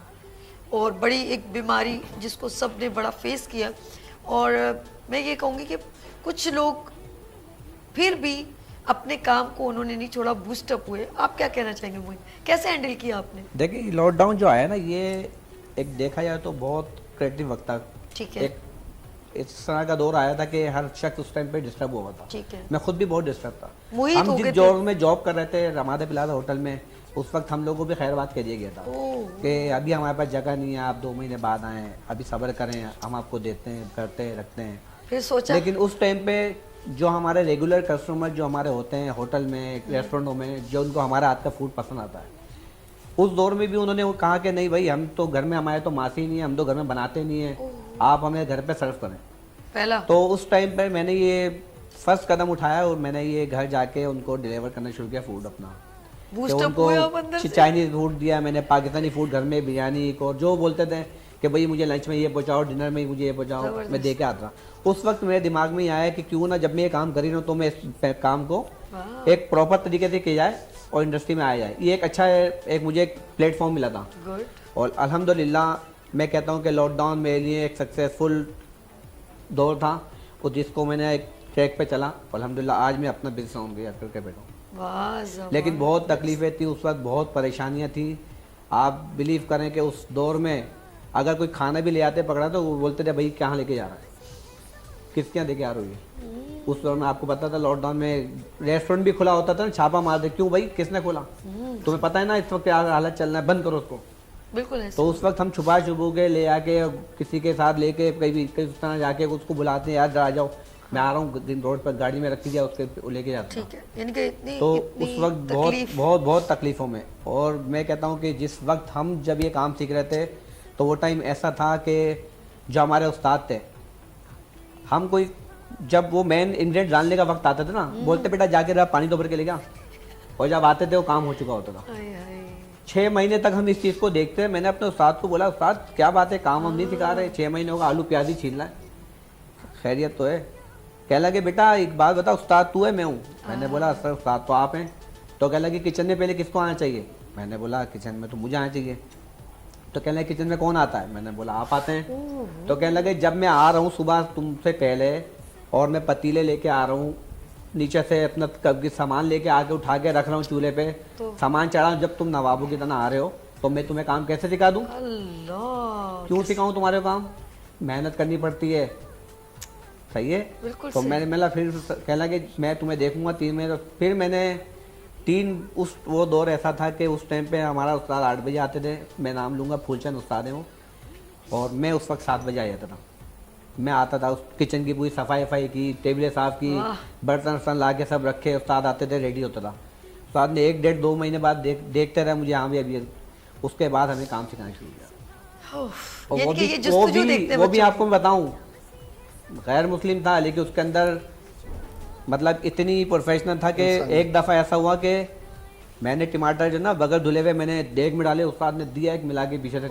और बड़ी एक बीमारी जिसको सब ने बड़ा फेस किया, और मैं ये कहूँगी कि कुछ लोग फिर भी अपने काम को उन्होंने नहीं छोड़ा, बूस्टअप हुए। आप क्या कहना चाहेंगे मोइन, कैसे हैंडल किया आपने? देखिए लॉकडाउन जो आया ना, ये एक देखा जाए तो बहुत क्रिएटिव वक्त था। ठीक है, एक इस तरह का दौर आया था कि हर शख्स उस टाइम पे डिस्टर्ब हुआ था। ठीक है। मैं खुद भी बहुत डिस्टर्ब था। मोहित हम हो जिस गए थे। दौर में जॉब कर रहे थे रमादा प्लाजा होटल में, उस वक्त हम लोगों को भी खैर बात कह दिया गया था कि अभी हमारे पास जगह नहीं है, आप 2 महीने बाद आएँ, अभी सब्र करें, हम आपको देते हैं, करते हैं, रखते हैं। फिर सोचा लेकिन उस टाइम पे जो हमारे रेगुलर कस्टमर जो हमारे होते हैं होटल में, रेस्टोरेंटों में, जो उनको हमारा हाथ का फूड पसंद आता है, उस दौर में भी उन्होंने वो कहा कि नहीं भाई, हम तो घर में, हमारे तो मासी नहीं है, हम तो घर में बनाते नहीं है, आप हमें घर पे सर्व करें। पहला तो उस टाइम पे मैंने ये फर्स्ट कदम उठाया और मैंने ये घर जाके उनको डिलीवर करना शुरू किया फूड अपना। कि Booster पूरा आप अंदर से? चाइनीज फूड दिया मैंने, पाकिस्तानी फूड घर में, बिरयानी और जो बोलते थे कि भाई मुझे लंच में ये पहुंचाओ, डिनर में मुझे ये पहुंचाओ, मैं दे के आता रहा। उस वक्त मेरे दिमाग में ये आया कि क्यों ना जब मैं ये काम कर रही हूँ तो मैं इस काम को एक प्रॉपर तरीके से किया जाए और इंडस्ट्री में आया जाए। ये एक अच्छा एक मुझे एक प्लेटफॉर्म मिला था गुड। और अल्हम्दुलिल्लाह मैं कहता हूँ कि लॉकडाउन मेरे लिए एक सक्सेसफुल दौर था और जिसको मैंने एक ट्रैक पे चला। अल्हम्दुलिल्लाह आज मैं अपना बिजनेस ऑन किया करके बैठा हूँ। वाह ज़बरदस्त। लेकिन बहुत तकलीफ़ें थी उस वक्त, बहुत परेशानियाँ थी। आप बिलीव करें कि उस दौर में अगर कोई खाना भी ले आते पकड़ा तो वो बोलते थे भाई कहाँ लेके जा रहा है, किसके यहाँ लेके आ रही है। उस दौर में आपको पता था लॉकडाउन में रेस्टोरेंट भी खुला होता था ना, छापा मार दे, क्यों भाई किसने खोला, तुम्हें पता है ना इस वक्त क्या हालत चल रहा है, बंद करो उसको। बिल्कुल ऐसे। तो उस वक्त हम छुपा छुपू के ले आके किसी के साथ लेके कहीं किस तरह जाके उसको बुलाते हैं, यार आ जाओ मैं आ रहा हूँ, दिन रोड पर गाड़ी में रखी जाए उसके लेके जाते हैं। ठीक है, यानी कि इतनी तो इतनी उस वक्त बहुत तकलीफ। बहुत बहुत तकलीफ़ों में। और मैं कहता हूँ कि जिस वक्त हम जब ये काम सीख रहे थे तो वो टाइम ऐसा था कि जो हमारे उस्ताद थे, हम कोई जब वो मेन इंग्रेडिएंट डालने का वक्त आता था ना, बोलते बेटा जाके रहा पानी तो भर के ले जा, और जब आते थे वो काम हो चुका होता था। हाय हाय। 6 महीने तक हम इस चीज़ को देखते हैं। मैंने अपने उस्ताद को बोला उस्ताद क्या बात है, काम हम नहीं सिखा रहे, 6 महीने होगा आलू प्याज ही छीलना है, खैरियत तो है। कह लगे बेटा एक बात बता, उस्ताद तू है मैं हूँ? मैंने बोला सर उस्ताद तो आप हैं। तो कह लगे किचन में पहले किसको आना चाहिए? मैंने बोला किचन में तो मुझे आना चाहिए। तो कहने लगे किचन में कौन आता है? मैंने बोला आप आते हैं। तो कहने लगे जब मैं आ रहा हूँ सुबह तुमसे पहले और मैं पतीले लेके आ रहा हूँ, नीचे से अपना कभी सामान लेके आके उठा के रख रहा हूँ चूल्हे पे, सामान चढ़ा, जब तुम नवाबों की तरह आ रहे हो तो मैं तुम्हें काम कैसे सिखा दूँ? अल्लाह। क्यों सिखाऊं तुम्हारे काम? मेहनत करनी पड़ती है, सही है। बिल्कुल तो सही। मैंने बोला फिर कहला कि मैं तुम्हें देखूंगा 3 महीने। फिर मैंने 3 उस वो दौर ऐसा था कि उस टाइम पे हमारा उस्ताद 8 बजे आते थे, मैं नाम लूँगा फूलचंद उस्ताद हैं वो, और मैं उस वक्त 7 बजे आ जाता था। मैं आता था उस किचन की पूरी सफाई वफाई की, टेबलें साफ़ की, बर्तन वर्तन ला के सब रखे, उस्ताद आते थे रेडी होता था। उस्ताद ने 1 डेढ़ 2 महीने बाद देखते रहे मुझे, हाँ भी अभी। उसके बाद हमें काम सिखाना शुरू किया। और यानी कि ये जस्तुजू देखते हैं वो भी बच्चों आपको मैं बताऊं, गैर मुस्लिम था लेकिन उसके अंदर मतलब इतनी प्रोफेशनल था कि एक दफ़ा ऐसा हुआ कि मैंने टमाटर जो ना बगैर धुले हुए मैंने देग में डाले, उस्ताद ने दिया एक मिला के पीछे से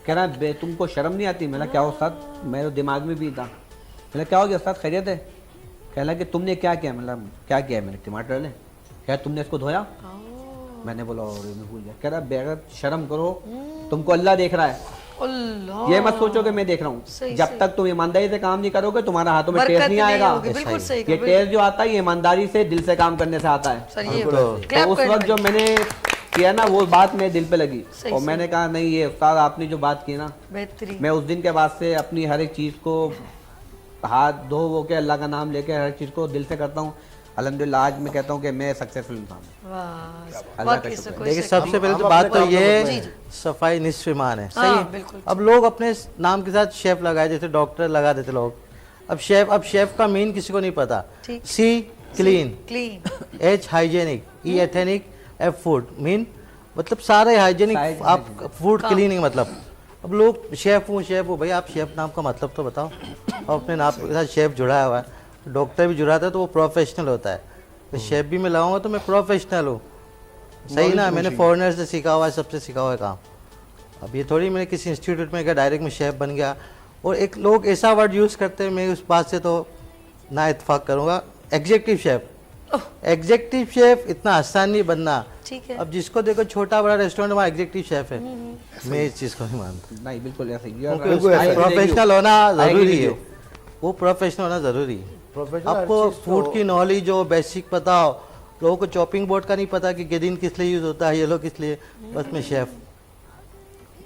कह रहा बे तुमको शर्म नहीं आती? मैंने क्या उस्ताद, मेरे दिमाग में भी था। मैंने क्या हो गया उस्ताद खैरियत है? कह लगा कि तुमने क्या किया? मतलब क्या किया है? मैंने टमाटर डाले। क्या तुमने इसको धोया? मैंने बोला और मैं भूल गया। कह रहा बेगर शर्म करो, तुमको अल्लाह देख रहा है, अल्लाह। ये मत सोचो कि मैं देख रहा हूँ। सही, जब सही। तक तुम ईमानदारी से काम नहीं करोगे तुम्हारा हाथों में बरकत टेस्ट नहीं नहीं आएगा। होगी, बिल्कुल सही ये कहा, टेस्ट जो आता है ये ईमानदारी से दिल से काम करने से आता है। सर ये तो क्लैप तो उस करना वक्त जो मैंने किया ना वो बात मेरे दिल पे लगी सही, और सही। मैंने कहा नहीं ये उस्ताद आपने जो बात की ना, बेहतरीन। मैं उस दिन के बाद से अपनी हर एक चीज़ को हाथ धो वो के अल्लाह का नाम लेके हर चीज़ को दिल से करता हूँ। अल्हम्दुलिल्लाह आज मैं कहता हूँ कि मैं सक्सेसफुल इंसान हूँ। वाह। अल्लाह वाकई का से शुक्र कोई देखिए से- सबसे पहले तो हम बात अपने तो काम ये में जी, जी। सफाई निस्फ ईमान है, हाँ, सही है। बिल्कुल। अब लोग अपने नाम के साथ शेफ लगाए, जैसे डॉक्टर लगा देते लोग। अब शेफ का मीन किसी को नहीं पता। ठीक। सी क्लीन, क्लीन। एच हाइजेनिक, ई एथेनिक, एफ फूड मीन मतलब सारे हाइजेनिक। सारे आप फूड क्लीनिंग मतलब अब लोग शेफ हूँ भाई, आप शेफ नाम का मतलब तो बताओ। और अपने नाम के साथ शेफ जुड़ा हुआ है, डॉक्टर भी जुड़ा था तो वो प्रोफेशनल होता है। तो शेफ भी मैं लगाऊंगा तो मैं प्रोफेशनल हूँ, सही ना। मैंने फॉरेनर से सीखा हुआ है, सबसे सीखा हुआ है काम। अब ये थोड़ी मैंने किसी इंस्टीट्यूट में गया डायरेक्ट मैं शेफ बन गया। और एक लोग ऐसा वर्ड यूज़ करते हैं, मैं उस बात से तो ना इत्तेफाक करूँगा, एग्जेक्टिव शेफ। एग्जेक्टिव शेफ इतना आसान नहीं बनना। ठीक है। अब जिसको देखो छोटा बड़ा रेस्टोरेंट वहाँ एग्जेक्टिव शेफ है, मैं इस चीज़ को नहीं मानता। नहीं बिल्कुल ऐसे ही क्योंकि प्रोफेशनल होना ज़रूरी है, वो प्रोफेशनल होना ज़रूरी है। प्रोफेशनल आपको फूड की नॉलेज हो, बेसिक पता हो। लोगों को चॉपिंग बोर्ड का नहीं पता कि गेदिन किस लिए यूज़ होता है, ये लोग किस लिए। बस मैं शेफ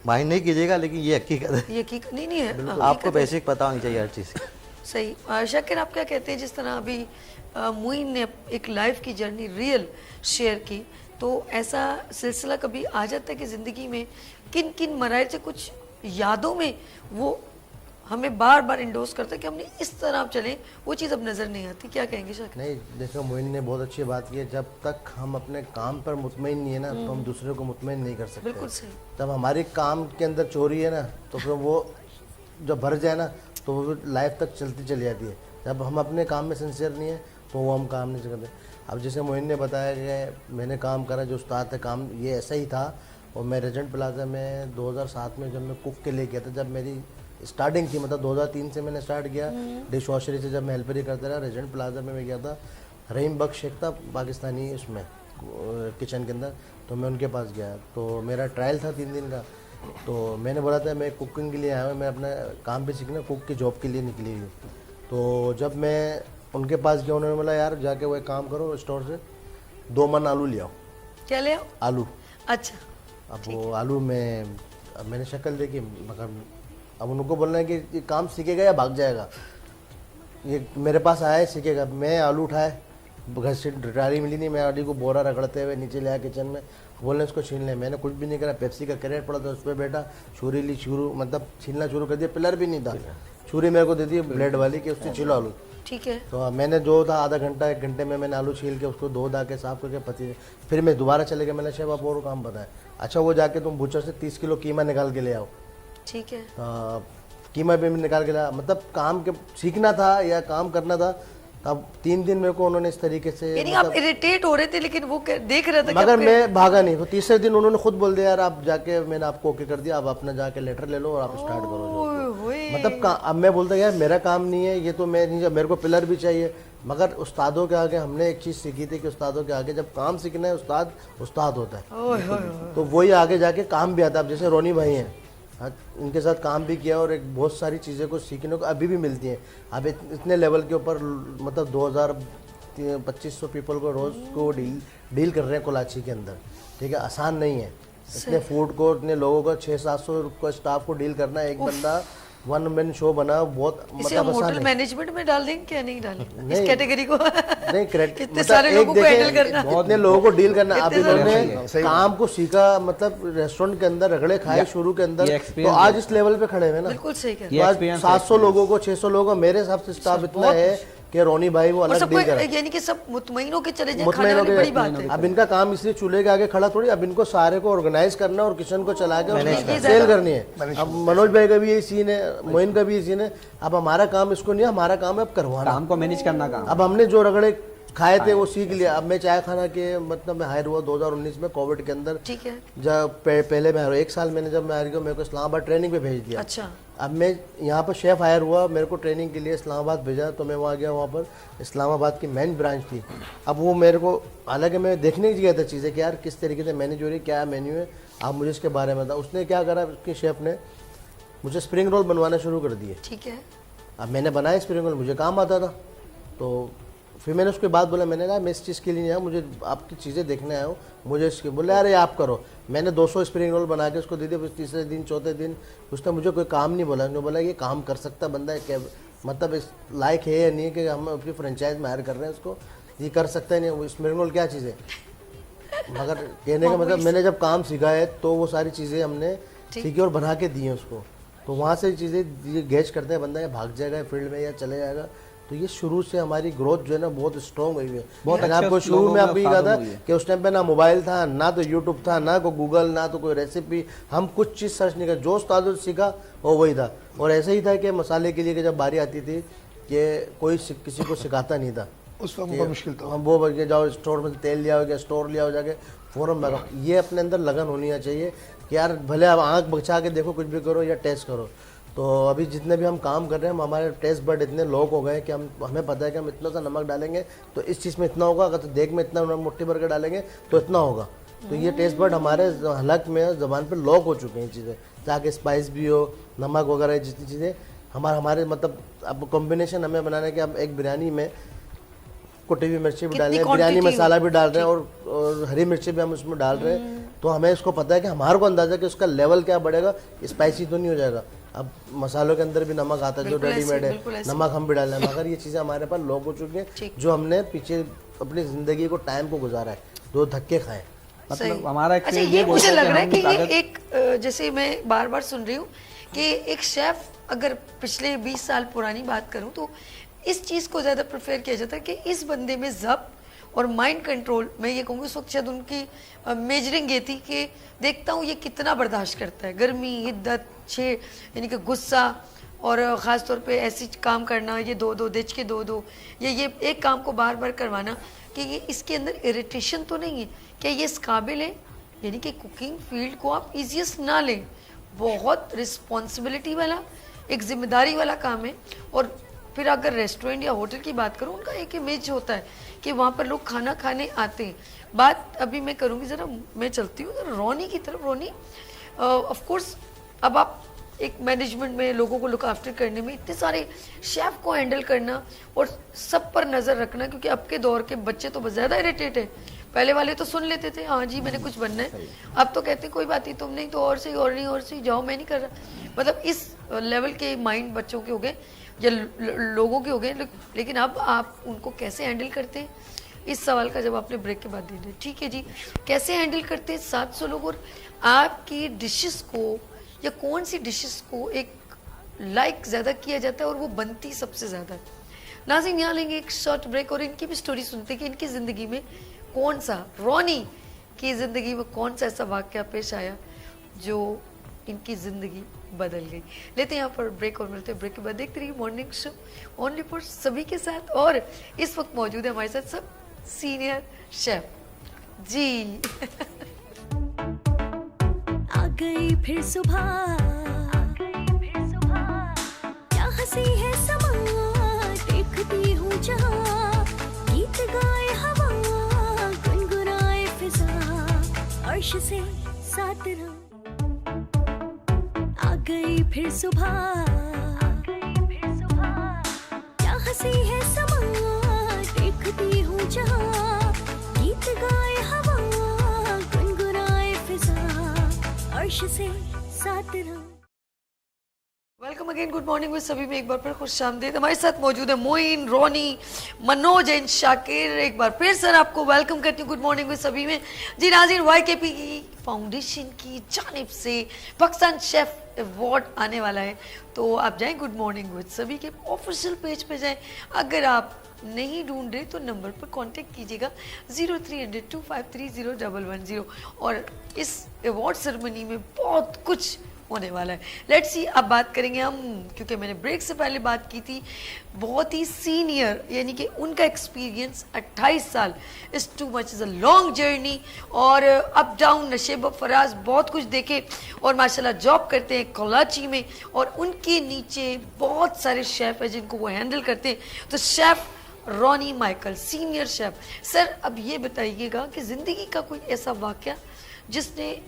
माइंड नहीं कीजिएगा लेकिन ये हकीकत है। ये हकीकत नहीं है, आपको हकीकत है। बेसिक पता होनी चाहिए हर चीज़ की। सही। शाकिर आप क्या कहते हैं, जिस तरह अभी मुइन ने एक लाइफ की जर्नी रियल शेयर की, तो ऐसा सिलसिला कभी आ जाता है कि ज़िंदगी में किन किन मराइल से कुछ यादों में वो हमें बार बार इंडोर्स करता है कि हमने इस तरह आप चले, वो चीज़ अब नज़र नहीं आती। क्या कहेंगे शाकिर? नहीं, देखो मोइन ने बहुत अच्छी बात की है। जब तक हम अपने काम पर मुतमईन नहीं है ना तो हम दूसरे को मुतमईन नहीं कर सकते। बिल्कुल सही। जब हमारे काम के अंदर चोरी है ना तो फिर वो जब भर जाए ना तो वो लाइफ तक चलती चली जाती है। जब हम अपने काम में सिंसियर नहीं है तो वो हम काम नहीं करते। अब जैसे मोइन ने बताया कि मैंने काम करा, जो उस्ताद थे काम ये ऐसा ही था। और मैं रेजेंट प्लाजा में 2007 में जब मैं कुक के लिए गया था, जब मेरी स्टार्टिंग थी, मतलब 2003 से मैंने स्टार्ट किया डिश वॉशरी से, जब मैं हेल्पर ही करता रहा। रेजेंट प्लाजा में मैं गया था, रहीम बख्श शेख था पाकिस्तानी उसमें किचन के अंदर, तो मैं उनके पास गया। तो मेरा ट्रायल था 3 दिन का। तो मैंने बोला था मैं कुकिंग के लिए आया हूँ, मैं अपना काम भी सीखना, कुक की जॉब के लिए निकली हुई। तो जब मैं उनके पास गया, उन्होंने बोला यार जाके वो एक काम करो, स्टोर से 2 मन आलू ले आओ। क्या ले आओ? आलू। अच्छा, अब वो आलू में अब मैंने शक्ल देखी, मगर अब उनको बोलना है कि ये काम सीखेगा या भाग जाएगा। ये मेरे पास आया है सीखेगा। मैं आलू उठाए, घर से ट्राली मिली नहीं, मैं आलू को बोरा रगड़ते हुए नीचे ले आया किचन में, बोलने उसको छीन ले। मैंने कुछ भी नहीं करा, पेप्सी का कैरेट पड़ा था उस पर बैठा, छुरी ली, शुरू मतलब छीलना शुरू कर दिया। पिलर भी नहीं था, छुरी मेरे को दे दी ब्लेड वाली कि उससे छीलो आलू। ठीक है। तो मैंने जो था आधा घंटा 1 घंटे में मैंने आलू छील के उसको धो धा के साफ करके पति, फिर मैं दोबारा चले गया। मैंने शेफ आप और काम बताया, अच्छा वो जाके तुम बूचर से 30 किलो कीमा निकाल के ले आओ। ठीक है। कीमा भी निकाल के लाया। मतलब काम के सीखना था या काम करना था। तब 3 दिन मेरे को उन्होंने इस तरीके से, यानी मतलब, आप इरिटेट हो रहे थे, लेकिन वो देख रहा था कि मगर आप मैं भागा नहीं। तो तीसरे दिन उन्होंने खुद बोल दिया यार आप जाके, मैंने आपको ओके कर दिया, आप अपना जाके लेटर ले लो और आप स्टार्ट करो job को। ओए, मतलब अब मैं बोलता यार मेरा काम नहीं है ये, तो मैं नहीं, मेरे को पिलर भी चाहिए। मगर उस्तादों के आगे हमने एक चीज़ सीखी थी कि उस्तादों के आगे जब काम सीखना है, उस्ताद उस्ताद होता है। ओए, ओए, ओए। तो वही आगे जाके काम भी आता है। अब जैसे रोनी भाई हैं, इनके साथ काम भी किया और एक बहुत सारी चीज़ें को सीखने को अभी भी मिलती हैं। अब इतने लेवल के ऊपर, मतलब 2500 पीपल को रोज़ को डील कर रहे हैं कोलाची के अंदर। ठीक है, आसान नहीं है। इतने फूड को, इतने लोगों को, 600-700 को स्टाफ को डील करना है। एक बंदा 1 मैन शो बना, बहुत इसे हम मतलब आसान होटल है। मैनेजमेंट में डाल देंगे क्या नहीं डालें इस नहीं। कैटेगरी को? नहीं इतने मतलब सारे एक लोगों को देखें, हैंडल करना। इतने लोगों को डील करना। अब इतने सारे इन्होंने काम को सीखा, मतलब रेस्टोरेंट के अंदर रगड़े खाए शुरू के अंदर, ये तो experience आज इस लेवल पे खड़े हुए ना। बिल्कुल सही कह ये आज experience 700 लोगों को, 600 लोगों को, मेरे हिसाब से स्टाफ इतना है कि रोनी भाई वो और अलग सबको डील कर यानी कि सब मुतमईनों के चले जाए, खाने मुतमईन वाली हो बड़ी गए। बात है। अब इनका काम इसलिए चूल्हे के आगे खड़ा थोड़ी, अब इनको सारे को ऑर्गेनाइज करना और किचन को चला के ये सेल करनी है। अब मनोज भाई का भी यही सीन है, मोइन का भी यही सीन है। अब हमारा काम इसको नहीं है, हमारा काम है अब करवाना। काम को मैनेज करना काम। अब हमने जो रगड़े खाए थे वो सीख लिया। अब मैं चाय खाना के, मतलब मैं हायर हुआ 2019 में कोविड के अंदर। ठीक है। जब पहले मैं 1 साल मैंने जब मैं हायर किया, मेरे को इस्लामाबाद ट्रेनिंग पे भेज दिया। अच्छा। अब मैं यहाँ पर शेफ़ हायर हुआ, मेरे को ट्रेनिंग के लिए इस्लामाबाद भेजा, तो मैं वहाँ गया। वहाँ पर इस्लामाबाद की मेन ब्रांच थी। अब वो मेरे को, हालांकि मैं देखने की गया था चीज़ें कि यार किस तरीके से मैनेज हो रही, क्या मेन्यू है, आप मुझे इसके बारे में था। उसने क्या करा, उसके शेफ़ ने मुझे स्प्रिंग रोल बनवाना शुरू कर दिए। ठीक है। अब मैंने बनाया स्प्रिंग रोल, मुझे काम आता था। तो फिर मैंने उसके बाद बोला, मैंने कहा मैं इस चीज़ के लिए नहीं आया, मुझे आपकी चीज़ें देखने आया हूँ, मुझे इसके। बोले अरे आप करो। मैंने 200 स्प्रिंग रोल बना के उसको दे दिया। फिर तीसरे दिन, चौथे दिन उसने मुझे कोई काम नहीं बोला। उसने बोला ये काम कर सकता बंदा है क्या, मतलब इस लायक है या नहीं है कि हम अपनी फ्रेंचाइज में हायर कर रहे हैं उसको, ये कर सकता है नहीं। वो स्प्रिंग रोल क्या चीज़ है। मगर कहने का मतलब मैंने जब काम सीखा है तो वो सारी चीज़ें हमने सीखी और बना के दी हैं उसको। तो वहाँ से चीज़ें ये गैच करते हैं बंदा, या भाग जाएगा फील्ड में या चले जाएगा। तो ये शुरू से हमारी ग्रोथ जो है ना बहुत स्ट्रॉन्ग हुई है। बहुत अगर अच्छे आपको शुरू लोगों में में आपको ये कहा था साधन हुई है। कि उस टाइम पे ना मोबाइल था, ना तो यूट्यूब था, ना कोई गूगल, ना तो कोई रेसिपी, हम कुछ चीज़ सर्च नहीं कर, जो उस्ताद से सीखा वो वही था। और ऐसे ही था कि मसाले के लिए कि जब बारी आती थी कि कोई किसी को सिखाता नहीं था। उस वक्त बहुत मुश्किल था। हम वो बन के जाओ स्टोर में तेल लिया हो, स्टोर लिया हो जाके फ़ौरन लगाओ। ये अपने अंदर लगन होनी चाहिए कि यार भले आप आँख बचा के देखो, कुछ भी करो या टेस्ट करो। तो अभी जितने भी हम काम कर रहे हैं, हमारे टेस्ट बड इतने लोग हो गए कि हमें पता है कि हम इतना सा नमक डालेंगे तो इस चीज़ में इतना होगा, अगर तो देख में इतना मुट्ठी भर के डालेंगे तो इतना होगा। तो ये टेस्ट बड हमारे हलक में, ज़बान पे लॉक हो चुके हैं चीज़ें, ताकि स्पाइस भी हो, नमक वगैरह जितनी चीज़ें हमारे मतलब अब कॉम्बिनेशन हमें बनाने के, अब एक बिरयानी में कुटी हुई मिर्ची भी डाल रहे हैं, बिरयानी मसाला भी डाल रहे हैं और हरी मिर्ची भी हम उसमें डाल रहे हैं। तो हमें इसको पता है कि हमारे को अंदाजा कि उसका लेवल क्या बढ़ेगा, स्पाइसी तो नहीं हो जाएगा। अब मसालों के अंदर भी नमक आता है जो रेडीमेड है, नमक हम भी डाल रहे हैं। मगर ये चीज़ें हमारे पास लॉक हो चुकी हैं, जो हमने पीछे अपनी ज़िंदगी को, टाइम को गुजारा है, 2 धक्के खाए। मतलब हमारा अच्छा, experience ये बोलता मुझे लग रहा है हम कि ये ताकत- एक जैसे मैं बार बार सुन रही हूँ कि एक शेफ, अगर पिछले 20 साल पुरानी बात करूँ तो इस चीज़ को ज़्यादा प्रेफर किया जाता है कि इस बंदे में ज़ब्त और माइंड कंट्रोल, मैं ये कहूँगी उस वक्त शायद उनकी मेजरिंग ये थी कि देखता हूँ ये कितना बर्दाश्त करता है, गर्मी, हिद्दत, छे यानी कि गुस्सा, और ख़ास तौर पे ऐसी काम करना, ये दो दो दिच के दो दो, ये एक काम को बार बार करवाना कि ये इसके अंदर इरिटेशन तो नहीं है, क्या ये इस काबिल है? यानी कि कुकिंग फील्ड को आप ईजीएस्ट ना लें, बहुत रिस्पॉन्सिबिलिटी वाला, एक जिम्मेदारी वाला काम है। और फिर अगर रेस्टोरेंट या होटल की बात करूँ, उनका एक इमेज होता है कि वहाँ पर लोग खाना खाने आते हैं। बात अभी मैं करूँगी, ज़रा मैं चलती हूँ ज़रा रोनी की तरफ। रोनी, ऑफ कोर्स अब आप एक मैनेजमेंट में लोगों को लुक आफ्टर करने में, इतने सारे शेफ़ को हैंडल करना और सब पर नज़र रखना, क्योंकि अब के दौर के बच्चे तो ज़्यादा इरिटेट है। पहले वाले तो सुन लेते थे, हाँ जी मैंने कुछ बनना है, अब तो कहते हैं कोई बात नहीं, तुम नहीं तो और सही, और नहीं और सही, जाओ मैं नहीं कर रहा। मतलब इस लेवल के माइंड बच्चों के हो गए या लोगों के हो गए। लेकिन अब आप उनको कैसे हैंडल करते हैं, इस सवाल का जवाब आपने ब्रेक के बाद देना है। ठीक है जी, कैसे हैंडल करते हैं 700 लोग, और आपकी डिशेस को या कौन सी डिशेस को एक लाइक ज़्यादा किया जाता है और वो बनती सबसे ज़्यादा है। नाज़रीन, यहाँ लेंगे एक शॉर्ट ब्रेक और इनकी भी स्टोरी सुनते हैं कि इनकी ज़िंदगी में कौन सा, रोनी की ज़िंदगी में कौन सा ऐसा वाक़या पेश आया जो इनकी ज़िंदगी बदल गई। लेते हैं यहाँ पर ब्रेक और मिलते हैं ब्रेक के बाद। देखते रहिए मॉर्निंग शो ओनली फॉर सभी के साथ, और इस वक्त मौजूद है हमारे साथ सब सीनियर शेफ जी। आ गई फिर सुबह, क्या हंसी है समा, देखती हूँ जहाँ, गीत गाए हवा, गुनगुनाए फिजा, अर्श से साथ रहो। आ गई फिर सुबह, क्या हंसी है समा, देखती हूँ जहाँ, गीत गाए हवा, गुनगुनाए फिजा, अर्श से साथ रहो। वेलकम अगेन, गुड मॉर्निंग में सभी में एक बार फिर खुश आमदीद। हमारे साथ मौजूद है मोइन, रोनी, मनोज एंड शाकिर। एक बार फिर सर आपको वेलकम करती हूँ गुड मॉर्निंग में सभी में जी। नाज़रीन, YKP की फाउंडेशन की जानिब से पाकिस्तान शेफ अवार्ड आने वाला है, तो आप जाएं गुड मॉर्निंग विद सभी के ऑफिशियल पेज पे जाएं। अगर आप नहीं ढूंढ रहे तो नंबर पर कांटेक्ट कीजिएगा 0300253010 और इस अवार्ड सेरेमनी में बहुत कुछ होने वाला है। लेट्स सी, अब बात करेंगे हम, क्योंकि मैंने ब्रेक से पहले बात की थी, बहुत ही सीनियर, यानी कि उनका एक्सपीरियंस 28 साल is too much, is a long journey, और अप डाउन, नशेब फराज, बहुत कुछ देखे, और माशाल्लाह जॉब करते हैं कराची में, और उनके नीचे बहुत सारे शेफ़ हैं जिनको वो हैंडल करते हैं। तो शेफ़ रोनी माइकल, सीनियर शेफ़। सर, अब ये बताइएगा कि ज़िंदगी का कोई ऐसा वाक़या जिसने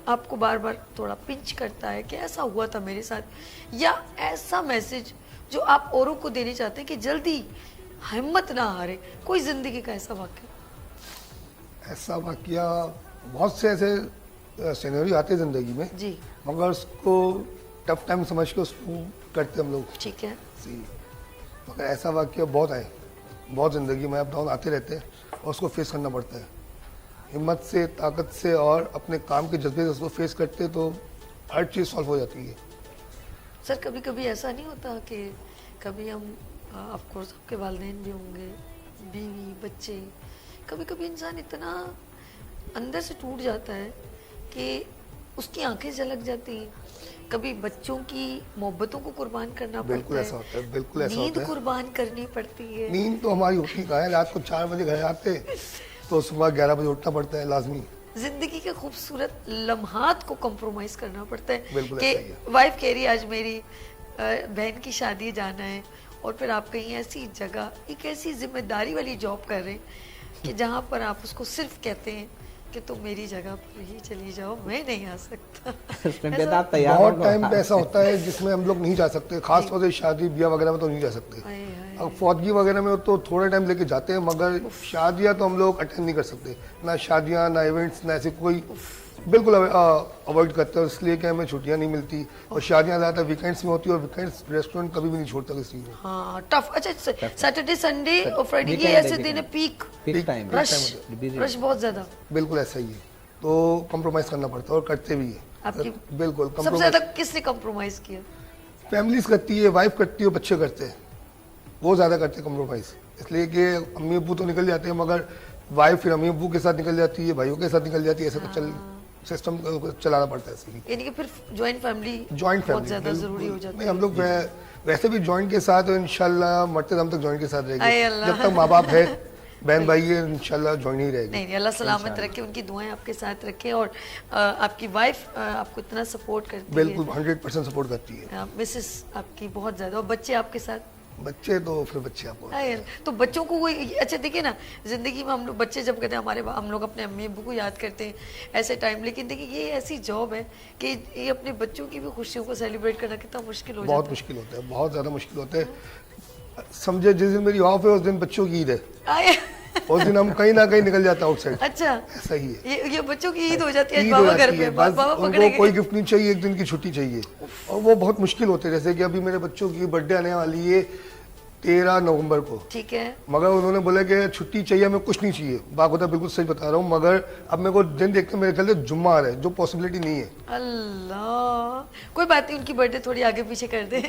आपको बार बार थोड़ा पिंच करता है कि ऐसा हुआ था मेरे साथ, या ऐसा मैसेज जो आप औरों को देने चाहते हैं कि जल्दी हिम्मत ना हारे, कोई ज़िंदगी का ऐसा वाक़या? ऐसा वाकया बहुत से ऐसे सिनेरियो आते हैं ज़िंदगी में जी, मगर उसको टफ टाइम समझ के उसको करते हम लोग ठीक है। जी। मगर ऐसा वाकया बहुत आए, बहुत ज़िंदगी में अप डाउन आते रहते हैं और उसको फेस करना पड़ता है हिम्मत से, ताकत से, और अपने काम के जज्बे से उसको फेस करते तो हर चीज़ सॉल्व हो जाती है। सर, कभी कभी ऐसा नहीं होता कि कभी हम, ऑफकोर्स आपके वालिदैन भी होंगे, बीवी बच्चे, कभी कभी इंसान इतना अंदर से टूट जाता है कि उसकी आंखें झलक जाती हैं, कभी बच्चों की मोहब्बतों को कुर्बान करना बिल्कुल पड़ता ऐसा है, होता है, बिल्कुल ऐसा नींद होता है। कुर्बान करनी पड़ती है। नींद तो हमारी होती कहाँ है, रात को 4 बजे घर आते तो सुबह 11 बजे उठना पड़ता है लाजमी। जिंदगी के खूबसूरत लम्हात को कंप्रोमाइज करना पड़ता है बिल्कुल कि ऐसा ही है। वाइफ कह रही है आज मेरी बहन की शादी जाना है, और फिर आप कहीं ऐसी जगह, एक ऐसी जिम्मेदारी वाली जॉब कर रहे हैं कि जहाँ पर आप उसको सिर्फ कहते हैं कि तुम मेरी जगह पर ही चली जाओ, मैं नहीं आ सकता। उस टाइम पे तो आप तैयार बहुत हो टाइम पे ऐसा होता है जिसमें हम लोग नहीं जा सकते, खास तौर से शादी ब्याह वगैरह में तो नहीं जा सकते। हाय हाय। अब फौतगी वगैरह में तो थोड़ा टाइम लेके जाते हैं, मगर शादियां तो हम लोग अटेंड नहीं कर सकते, ना शादियां, ना इवेंट्स, ना ऐसे कोई, बिल्कुल अवॉइड करते हैं, इसलिए कि हमें छुट्टियां नहीं मिलती, और शादियां ज़्यादातर वीकेंड्स में होती है, और वीकेंड्स रेस्टोरेंट कभी भी नहीं छोड़ता किसी को। हाँ, टफ। अच्छा, सैटरडे संडे और फ्राइडे, ये Weekend है, ऐसे दिन है weekend। Peak peak time rush बहुत ज्यादा। बिल्कुल ऐसा ही है, तो कॉम्प्रोमाइज़ करना पड़ता है और करते भी है। आपकी बिल्कुल सबसे compromise- ज्यादा किसने कंप्रोमाइज किया? फैमिलीज करती है, वाइफ करती है, बच्चे करते हैं, वो ज़्यादा करते हैं कॉम्प्रोमाइज़, इसलिए कि अम्मी अब्बू तो निकल जाते हैं, मगर वाइफ फिर अम्मी अब्बू के साथ निकल जाती है, भाइयों के साथ निकल जाती है, ऐसा तो चल सिस्टम चलाना पड़ता है इसलिए। यानी कि फिर ज्वाइंट फैमिली जॉइंट बहुत फैमिली ज्यादा जरूरी हो जाती नहीं, है। हम लोग वैसे भी जॉइंट के साथ और इंशाल्लाह मरते दम तक जॉइंट के साथ आए रहेंगे। अल्लाह। जब तक माँ बाप है, बहन भाई है, इंशाल्लाह जॉइंट ही रहेगी। नहीं नहीं, अल्लाह सलामत रखे, उनकी दुआएं आपके साथ रखे, और आपकी वाइफ आपको इतना सपोर्ट करती बिल्कुल 100% सपोर्ट करती है। है, मिसेस आपकी बहुत ज्यादा, और बच्चे आपके साथ। बच्चे तो फिर बच्चे आपको आए, तो बच्चों को कोई अच्छा देखिए ना, जिंदगी में हम लोग बच्चे जब कहते हैं हम लोग अपने अम्मी अब्बू को याद करते हैं ऐसे टाइम, लेकिन देखिए ये ऐसी जॉब है कि ये अपने बच्चों की भी खुशियों को सेलिब्रेट करना कितना मुश्किल हो बहुत जाता मुश्किल होता है, बहुत ज़्यादा मुश्किल होता है। समझे जिस दिन मेरी ऑफ है उस दिन बच्चों की ईद है, है। आए, उस दिन हम कहीं ना कहीं निकल जाते हैं आउटसाइड। अच्छा, ऐसा ही है, ये बच्चों की ईद हो जाती है, ईद बाबा हो घर जाती पे है, बस बाबा उनको पकड़ेंगे। कोई गिफ्ट नहीं चाहिए, एक दिन की छुट्टी चाहिए, और वो बहुत मुश्किल होते हैं। जैसे कि अभी मेरे बच्चों की बर्थडे आने वाली है 13 नवंबर को, ठीक है, मगर उन्होंने बोला कि छुट्टी चाहिए, हमें कुछ नहीं चाहिए। बाखुदा बिल्कुल सही बता रहा हूँ, मगर अब मेरे को दिन देखते मेरे ख्याल से जुम्मा आ रहा है, जो पॉसिबिलिटी नहीं है। अल्लाह, कोई बात नहीं, उनकी बर्थडे थोड़ी आगे पीछे कर दे।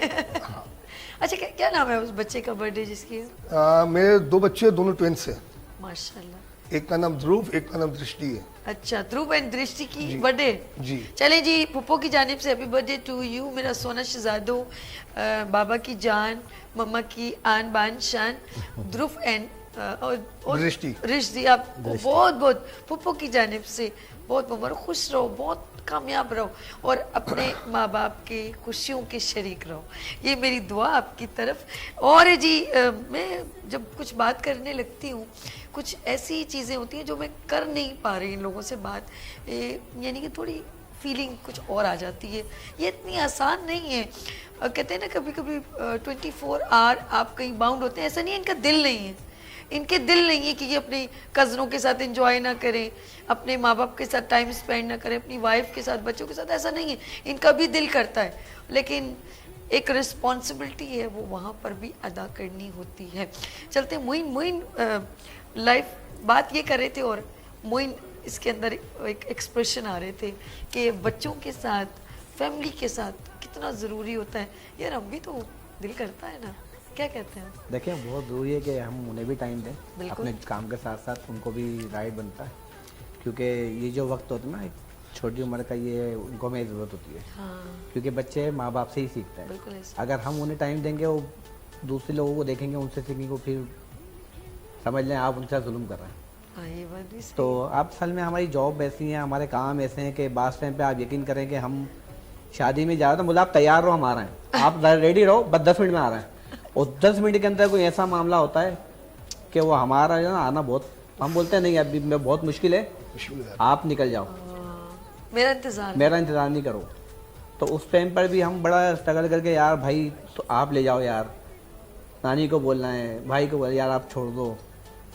अच्छा, क्या नाम है उस बच्चे का बर्थडे जिसकी है? मेरे 2 बच्चे, दोनों ट्विंस हैं। माशाल्लाह। एक का नाम ध्रुव, एक का नाम दृष्टि है। अच्छा, ध्रुव एंड दृष्टि की बर्थडे। जी। चले जी, पुप्पो की जानिब से हैप्पी बर्थडे टू यू मेरा सोना शहजादो, बाबा की जान, मम्मा की आन बान शान, ध्रुव एंड और दृष्टि। दृष्टि, आपको बहुत बहुत पुप्पो की जानिब से बहुत बहुत खुश रहो, बहुत कामयाब रहो, और अपने माँ बाप की खुशियों के शरीक रहो, ये मेरी दुआ आपकी तरफ। और जी मैं जब कुछ बात करने लगती हूँ, कुछ ऐसी चीज़ें होती हैं जो मैं कर नहीं पा रही इन लोगों से बात, यानी कि थोड़ी फीलिंग कुछ और आ जाती है। ये इतनी आसान नहीं है। कहते हैं ना कभी कभी 24 आवर आप कहीं बाउंड होते हैं, ऐसा नहीं है, इनका दिल नहीं है, इनके दिल नहीं है कि ये अपनी कज़नों के साथ एंजॉय ना करें, अपने माँ बाप के साथ टाइम स्पेंड ना करें, अपनी वाइफ के साथ, बच्चों के साथ, ऐसा नहीं है, इनका भी दिल करता है, लेकिन एक रिस्पॉन्सिबिलिटी है वो वहाँ पर भी अदा करनी होती है। चलते मोइन लाइफ बात ये कर रहे थे, और मोइन इसके अंदर एक एक्सप्रेशन आ रहे थे कि बच्चों के साथ, फैमिली के साथ कितना ज़रूरी होता है। यार हम भी तो दिल करता है ना, क्या कहते हैं? देखिए बहुत ज़रूरी है कि हम उन्हें भी टाइम दें, बिल्कुल। अपने काम के साथ साथ उनको भी राइट बनता है, क्योंकि ये जो वक्त होता है ना, एक छोटी उम्र का, ये उनको हमें ज़रूरत होती है, हाँ, क्योंकि बच्चे माँ बाप से ही सीखते हैं। बिल्कुल ऐसा। अगर हम उन्हें टाइम देंगे, वो दूसरे लोगों को देखेंगे, उनसे सीखेंगे, वो फिर समझ लें आप उनसे जुल्म कर रहे हैं। हाँ, ये बात भी सही। तो आप असल में हमारी जॉब ऐसी है, हमारे काम ऐसे हैं कि बास टाइम पे आप यकीन करें कि हम शादी में जा रहे हैं तो बोला आप तैयार रहो, हम आ रहे हैं, आप रेडी रहो, बस 10 मिनट में आ रहे हैं, और 10 मिनट के अंदर कोई ऐसा मामला होता है कि वो हमारा जो है ना आना बहुत, हम बोलते हैं नहीं अभी मैं बहुत मुश्किल है, आप निकल जाओ, मेरा इंतजार। मेरा इंतज़ार नहीं करो। तो उस टाइम पर भी हम बड़ा स्ट्रगल करके, यार भाई तो आप ले जाओ यार, नानी को बोलना है, भाई को बोल यार आप छोड़ दो,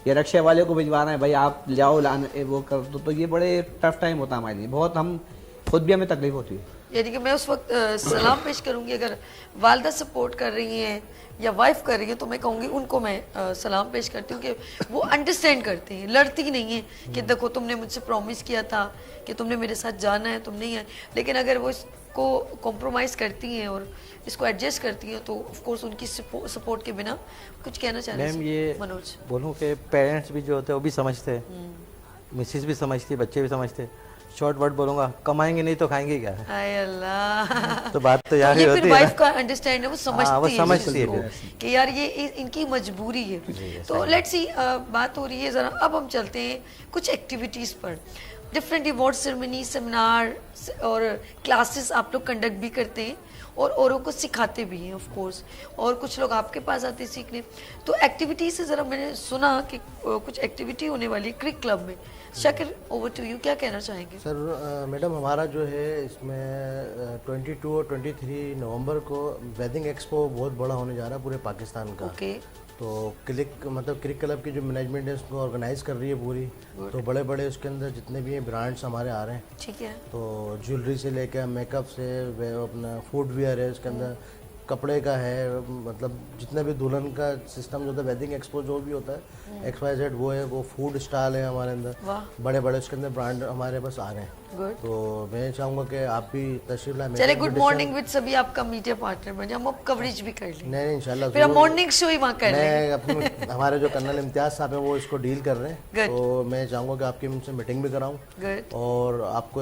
ये रक्शे वाले को भिजवाना है, भाई आप ले जाओ लाने वो कर दो। तो ये बड़े टफ टाइम होता है हमारे लिए, बहुत हम खुद भी हमें तकलीफ होती है। यानी कि मैं उस वक्त सलाम पेश करूंगी, अगर वालदा सपोर्ट कर रही हैं या वाइफ कर रही है तो मैं कहूँगी उनको मैं सलाम पेश करती हूँ कि वो अंडरस्टैंड करते हैं, लड़ती नहीं है कि देखो तुमने मुझसे प्रॉमिस किया था कि तुमने मेरे साथ जाना है, तुम नहीं आए, लेकिन अगर वो इसको कॉम्प्रोमाइज़ करती हैं और इसको एडजस्ट करती हैं तो ऑफ कोर्स उनकी सपोर्ट के बिना कुछ कहना चाह रहे मैम हैं ये मनोज? बोलूँ कि पेरेंट्स भी जो होते हैं वो भी समझते हैं, मिसेस भी समझती है, बच्चे भी समझते हैं। शॉर्ट वर्ड बोलूँगा, कमाएंगे नहीं तो खाएंगे क्या? हाय अल्लाह। तो बात तो यार ये ही फिर होती है वाइफ ना। का अंडरस्टैंड है, वो समझती वो है समझती है इसको, फिर। कि यार ये इनकी मजबूरी है। तो लेट्स सी, बात हो रही है ज़रा, अब हम चलते हैं कुछ एक्टिविटीज़ पर। डिफरेंट अवार्ड सेरेमनी, सेमिनार और क्लासेस आप लोग कंडक्ट भी करते हैं और औरों को सिखाते भी हैं ऑफ कोर्स, और कुछ लोग आपके पास आते हैं सीखने। तो एक्टिविटी से ज़रा मैंने सुना कि कुछ एक्टिविटी होने वाली है क्रिक क्लब में। शाकिर, ओवर टू यू, क्या कहना चाहेंगे? सर मैडम हमारा जो है इसमें 22 और 23 नवंबर को वेडिंग एक्सपो बहुत बड़ा होने जा रहा है पूरे पाकिस्तान का। ओके। तो क्रिक क्लब की जो मैनेजमेंट है उसको ऑर्गेनाइज कर रही है पूरी। तो बड़े बड़े उसके अंदर जितने भी ब्रांड्स हमारे आ रहे हैं, ठीक है। तो ज्वेलरी से लेकर मेकअप से अपना फूड वेयर है उसके अंदर, कपड़े का है, मतलब जितना भी दुल्हन का सिस्टम जो होता है, वेडिंग एक्सपो जो भी होता है XYZ वो है, वो फूड स्टॉल है हमारे अंदर, बड़े बड़े उसके अंदर ब्रांड हमारे पास आ रहे हैं। Good. तो मैं चाहूँगा कि आप भी तशरीफ लाएं। चले गुड मॉर्निंग विद सभी आपका मीडिया पार्टनर बन जाए, हम अब कवरेज भी कर लेंगे, नहीं इंशाल्लाह फिर हम मॉर्निंग शो ही वहाँ कर लेंगे। मैं अपने हमारे जो कर्नल इम्तियाज साहब हैं वो इसको डील कर रहे हैं, Good. तो मैं चाहूँगा कि आपकी उनसे मीटिंग भी कराऊँ Good. और आपको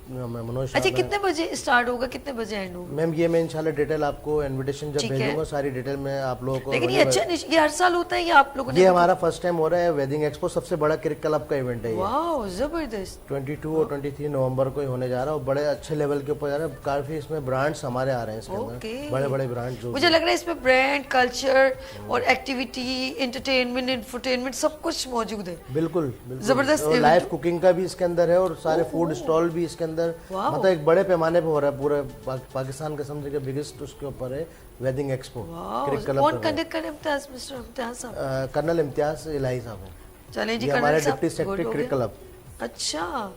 मनोज अच्छा, साहब हैं। कितने बजे स्टार्ट होगा, कितने बजे एंड होगा? मैम ये मैं इंशाल्लाह डिटेल आपको इनविटेशन जब ठीक है। भेजूंगा सारी डिटेल में आप लोगों को। लेकिन ये अच्छा ये हर साल होता है या आप लोगों ने? ये हमारा फर्स्ट टाइम हो रहा है वेडिंग एक्सपो, सबसे बड़ा क्रिक क्लब का इवेंट है ये। वाओ जबरदस्त। 22 और 23 नवंबर को ही होने जा रहा है और बड़े अच्छे लेवल के ऊपर जा रहा है। काफी इसमें ब्रांड्स हमारे आ रहे हैं इसके ओके। अंदर, बड़े बड़े ब्रांड जो मुझे लग रहा है इसमें ब्रांड, कल्चर और एक्टिविटी, एंटरटेनमेंट, इंफोटेनमेंट सब कुछ मौजूद है। बिल्कुल बिल्कुल जबरदस्त और event। लाइव कुकिंग का भी इसके अंदर है और सारे फूड स्टॉल भी इसके अंदर, वाओ। मतलब एक बड़े पैमाने पे हो रहा है पूरे पाकिस्तान का समझे कि बिगेस्ट उसके ऊपर है वेडिंग एक्सपो। क्रिक क्लब कौन कंडक्ट करे? इम्तियाज, मिस्टर इम्तियाज साहब। कर्नल इम्तियाज इलाही साहब हैं, चलें जी ये कर्नल हमारे साहब, डिप्टी सेक्रेटरी good हो क्रिक गया। क्लब। अच्छा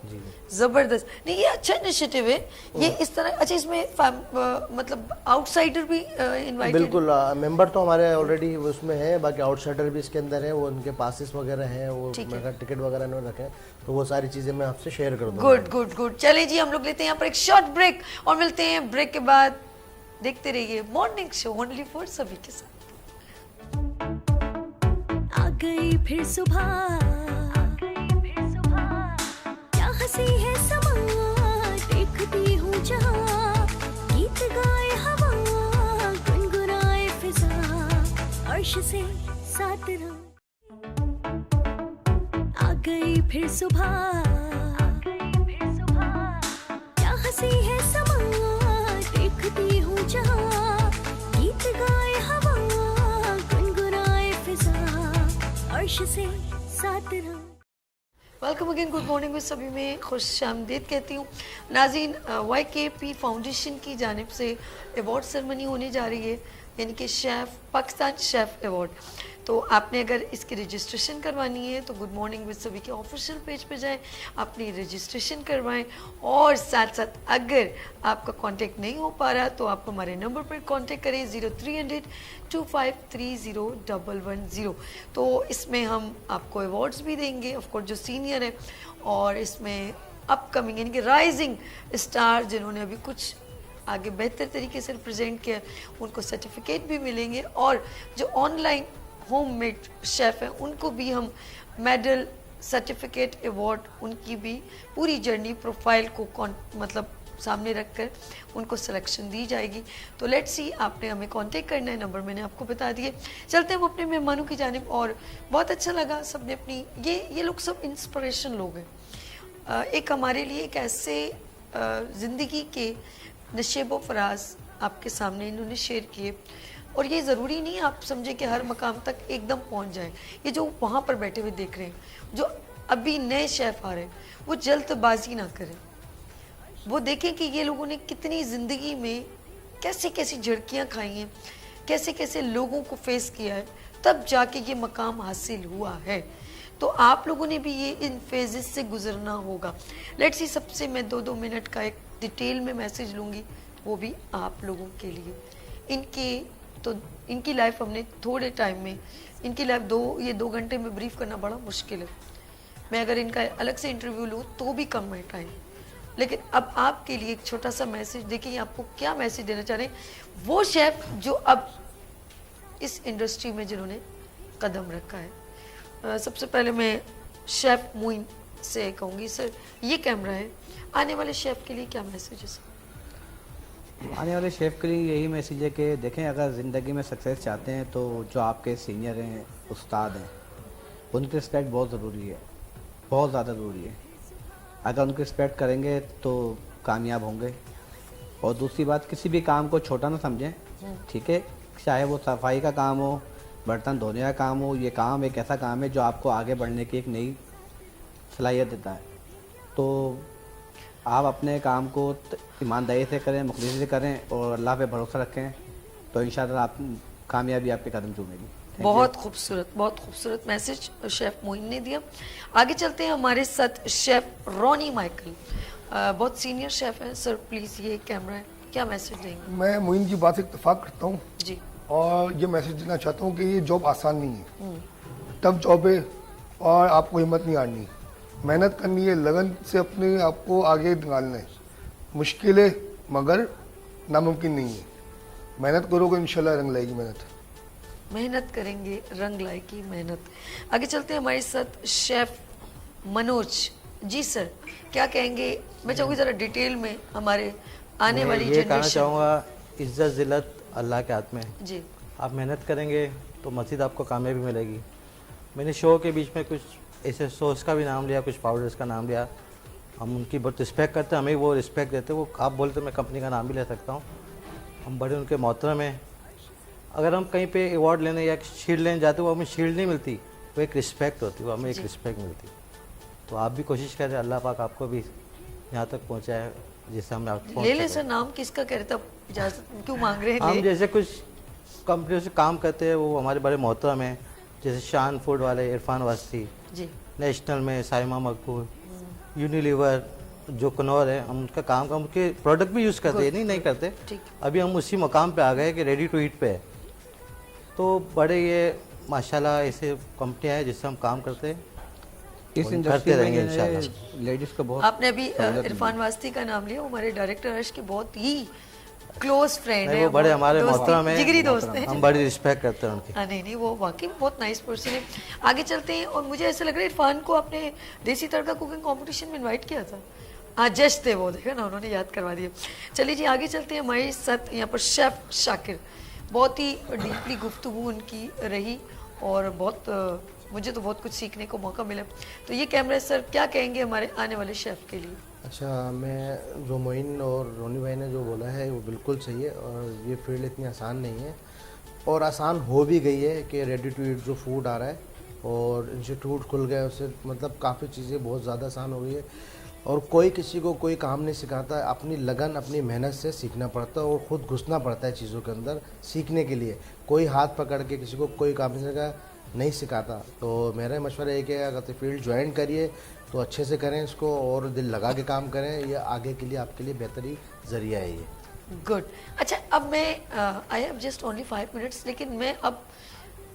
जबरदस्त। नहीं ये अच्छा इनिशिएटिव है ये इस तरह। अच्छा इसमें मतलब आउटसाइडर भी इनवाइटेड? बिल्कुल मेंबर तो हमारे ऑलरेडी उसमें है, बाकी आउटसाइडर भी इसके अंदर है, वो उनके पासेस वगैरह हैं, वो मेरा टिकट वगैरह इन्होंने रखे हैं, तो वो सारी चीज़ें मैं आपसे शेयर कर दूँगा। Good good good. चले जी हम लोग लेते हैं यहाँ पर एक शॉर्ट ब्रेक और मिलते हैं ब्रेक के बाद। देखते रहिए मॉर्निंग शो ओनली फॉर सभी के साथ। आ गई फिर सुबह, क्या हंसी है समा, देखती हूँ जहाँ, गीत गाए हवा, गुनगुनाए फिजा, अर्श से साथ रहो। आ गई फिर सुबह, क्या हंसी है समा, देखती हूँ जहाँ, गीत गाए हवा, गुनगुनाए फिजा, अर्श से साथ रहो। वेलकम अगेन, गुड मॉर्निंग में सभी में खुश आमदीद कहती हूँ। नाज़रीन, YKP फाउंडेशन की जानिब से अवार्ड सेरेमनी होने जा रही है, यानी कि पाकिस्तान शेफ़ अवार्ड। तो आपने अगर इसकी रजिस्ट्रेशन करवानी है तो गुड मॉर्निंग विद सभी के ऑफिशियल पेज पे जाएं, अपनी रजिस्ट्रेशन करवाएं और साथ साथ अगर आपका कांटेक्ट नहीं हो पा रहा तो आप हमारे नंबर पर कांटेक्ट करें 0300 2530 तो इसमें हम आपको अवार्ड्स भी देंगे, ऑफ कोर्स जो सीनियर है, और इसमें अपकमिंग यानी कि राइजिंग स्टार जिन्होंने अभी कुछ आगे बेहतर तरीके से रिप्रेजेंट किया उनको सर्टिफिकेट भी मिलेंगे, और जो ऑनलाइन होममेड शेफ़ हैं उनको भी हम मेडल, सर्टिफिकेट, अवार्ड, उनकी भी पूरी जर्नी प्रोफाइल को मतलब सामने रखकर उनको सिलेक्शन दी जाएगी। तो लेट्स सी, आपने हमें कांटेक्ट करना है, नंबर मैंने आपको बता दिए। चलते हैं हम अपने मेहमानों की जानिब, और बहुत अच्छा लगा सबने अपनी ये लोग सब इंस्पिरेशन लोग हैं। एक हमारे लिए एक ऐसे ज़िंदगी के नशेब व फराज आपके सामने इन्होंने शेयर किए, और ये ज़रूरी नहीं आप समझे कि हर मकाम तक एकदम पहुंच जाए। ये जो वहाँ पर बैठे हुए देख रहे हैं, जो अभी नए शेफ़ आ रहे हैं, वो जल्दबाजी ना करें, वो देखें कि ये लोगों ने कितनी ज़िंदगी में कैसी कैसी झड़कियाँ खाई हैं, कैसे कैसे लोगों को फेस किया है, तब जाके ये मकाम हासिल हुआ है। तो आप लोगों ने भी ये इन फेजेस से गुजरना होगा। लेट्स सी, सबसे मैं 2-2 मिनट का एक डिटेल में मैसेज लूँगी, वो भी आप लोगों के लिए। इनकी लाइफ हमने थोड़े टाइम में, इनकी लाइफ 2 घंटे में ब्रीफ करना बड़ा मुश्किल है। मैं अगर इनका अलग से इंटरव्यू लूँ तो भी कम है टाइम, लेकिन अब आपके लिए एक छोटा सा मैसेज, देखिए आपको क्या मैसेज देना चाह रहे हैं वो शेफ़ जो अब इस इंडस्ट्री में जिन्होंने कदम रखा है। सबसे पहले मैं शेफ़ मोइन से कहूँगी, सर ये कैमरा है, आने वाले शेफ़ के लिए क्या मैसेज है सर? आने वाले शेफ़ के लिए यही मैसेज है कि देखें, अगर ज़िंदगी में सक्सेस चाहते हैं तो जो आपके सीनियर हैं, उस्ताद हैं, उनकी रिस्पेक्ट बहुत ज़रूरी है, बहुत ज़्यादा ज़रूरी है। अगर उनकी रिस्पेक्ट करेंगे तो कामयाब होंगे। और दूसरी बात, किसी भी काम को छोटा ना समझें, ठीक है, चाहे वो सफाई का काम हो, बर्तन धोने का काम हो, ये काम एक ऐसा काम है जो आपको आगे बढ़ने की एक नई सलाहियत देता है। तो आप अपने काम को ईमानदारी से करें, मुखलिसी से करें और अल्लाह पे भरोसा रखें, तो इंशाअल्लाह आप कामयाबी आपके कदम चूमेगी। बहुत खूबसूरत मैसेज शेफ़ मोइन ने दिया। आगे चलते हैं, हमारे साथ शेफ़ रॉनी माइकल, बहुत सीनियर शेफ़ हैं। सर प्लीज़, ये कैमरा है, क्या मैसेज देंगे? मैं मोइन की बात से इत्तेफाक करता हूँ जी। और ये मैसेज देना चाहता हूँ कि ये जॉब आसान नहीं है, टफ जॉब है और आपको हिम्मत नहीं हारनी, मेहनत करनी है, लगन से अपने आप को आगे निकालना है। मुश्किल है मगर नामुमकिन नहीं है। मेहनत करोगे इंशाल्लाह रंग लाएगी मेहनत। मेहनत करेंगे रंग लाएगी मेहनत। आगे चलते हैं हमारे साथ शेफ मनोज जी। सर क्या कहेंगे? मैं चाहूँगी ज़रा डिटेल में हमारे आने मैं वाली ये कहना जनरेशन। चाहूँगा, इज्जत जिल्लत अल्लाह के हाथ में है। जी। आप मेहनत करेंगे तो मज़ीद आपको कामयाबी मिलेगी। मैंने शो के बीच में कुछ ऐसे सॉस का भी नाम लिया, कुछ पाउडर्स का नाम लिया। हम उनकी बहुत रिस्पेक्ट करते हैं, हमें वो रिस्पेक्ट देते हैं। वो आप बोलते मैं कंपनी का नाम भी ले सकता हूँ, हम बड़े उनके मोहतरम हैं। अगर हम कहीं पे अवार्ड लेने या शील्ड लेने जाते वो हमें शील्ड नहीं मिलती, वो एक रिस्पेक्ट होती, वो हमें एक रिस्पेक्ट मिलती। तो आप भी कोशिश करें, अल्लाह पाक आपको भी यहाँ तक पहुँचाए जिससे हम आप ले ले सर, नाम किसका कह रहे थे? इजाजत क्यों मांग रहे हैं? हम ले। जैसे कुछ कंपनियों से काम करते हैं वो हमारे बड़े मोहतरम हैं, जैसे शान फूड वाले इरफान वास्ती, जी। नेशनल में साइमा मकबूल, यूनिलीवर जो कनौर है, हम उनका काम उनके प्रोडक्ट भी यूज़ करते हैं, नहीं करते। ठीक। अभी हम उसी मकाम पे आ गए कि रेडी टू ईट पे है। तो बड़े ये माशाल्लाह ऐसे कंपनियाँ हैं जिससे हम काम करते हैं, इस और इंडस्ट्री करते में रहेंगे इंशाल्लाह। लेडीज को बहुत आपने अभी इरफान वास्ती का नाम लिया, वो हमारे डायरेक्टर हर्ष के बहुत ही क्लोज फ्रेंड नहीं, है। वो बड़े हमारे दोस्ती- मोहतरम हैं, जिगरी दोस्त हैं। हम बड़ी रिस्पेक्ट करते हैं उनकी। हाँ, नहीं वो वाकई में बहुत नाइस पर्सन है। आगे चलते हैं। और मुझे ऐसा लग रहा है इरफान को आपने देसी तड़का कुकिंग कंपटीशन में इनवाइट किया था। हाँ, जज थे वो, देखा ना, उन्होंने याद करवा दिया। चलिए जी आगे चलते हैं। हमारे साथ यहाँ पर शेफ शाकिर, बहुत ही डीपली गुफ्तगू उनकी रही और बहुत मुझे तो बहुत कुछ सीखने को मौका मिला। तो ये कैमरा सर क्या कहेंगे हमारे आने वाले शेफ के लिए? अच्छा, मैं जो मोइन और रोनी भाई ने जो बोला है वो बिल्कुल सही है। और ये फील्ड इतनी आसान नहीं है और आसान हो भी गई है कि रेडी टू ईट जो फूड आ रहा है और इंस्टीट्यूट खुल गया, उससे मतलब काफ़ी चीज़ें बहुत ज़्यादा आसान हो गई है। और कोई किसी को कोई काम नहीं सिखाता, अपनी लगन अपनी मेहनत से सीखना पड़ता है और ख़ुद घुसना पड़ता है चीज़ों के अंदर सीखने के लिए। कोई हाथ पकड़ के किसी को कोई काम नहीं सिखाता। तो मेरा मशवरा है कि अगर फील्ड ज्वाइन करिए तो अच्छे से करें इसको और दिल लगा के काम करें, ये आगे के लिए आपके लिए बेहतरी ज़रिया है ये। गुड। अच्छा, अब मैं I have just only 5 minutes, लेकिन मैं अब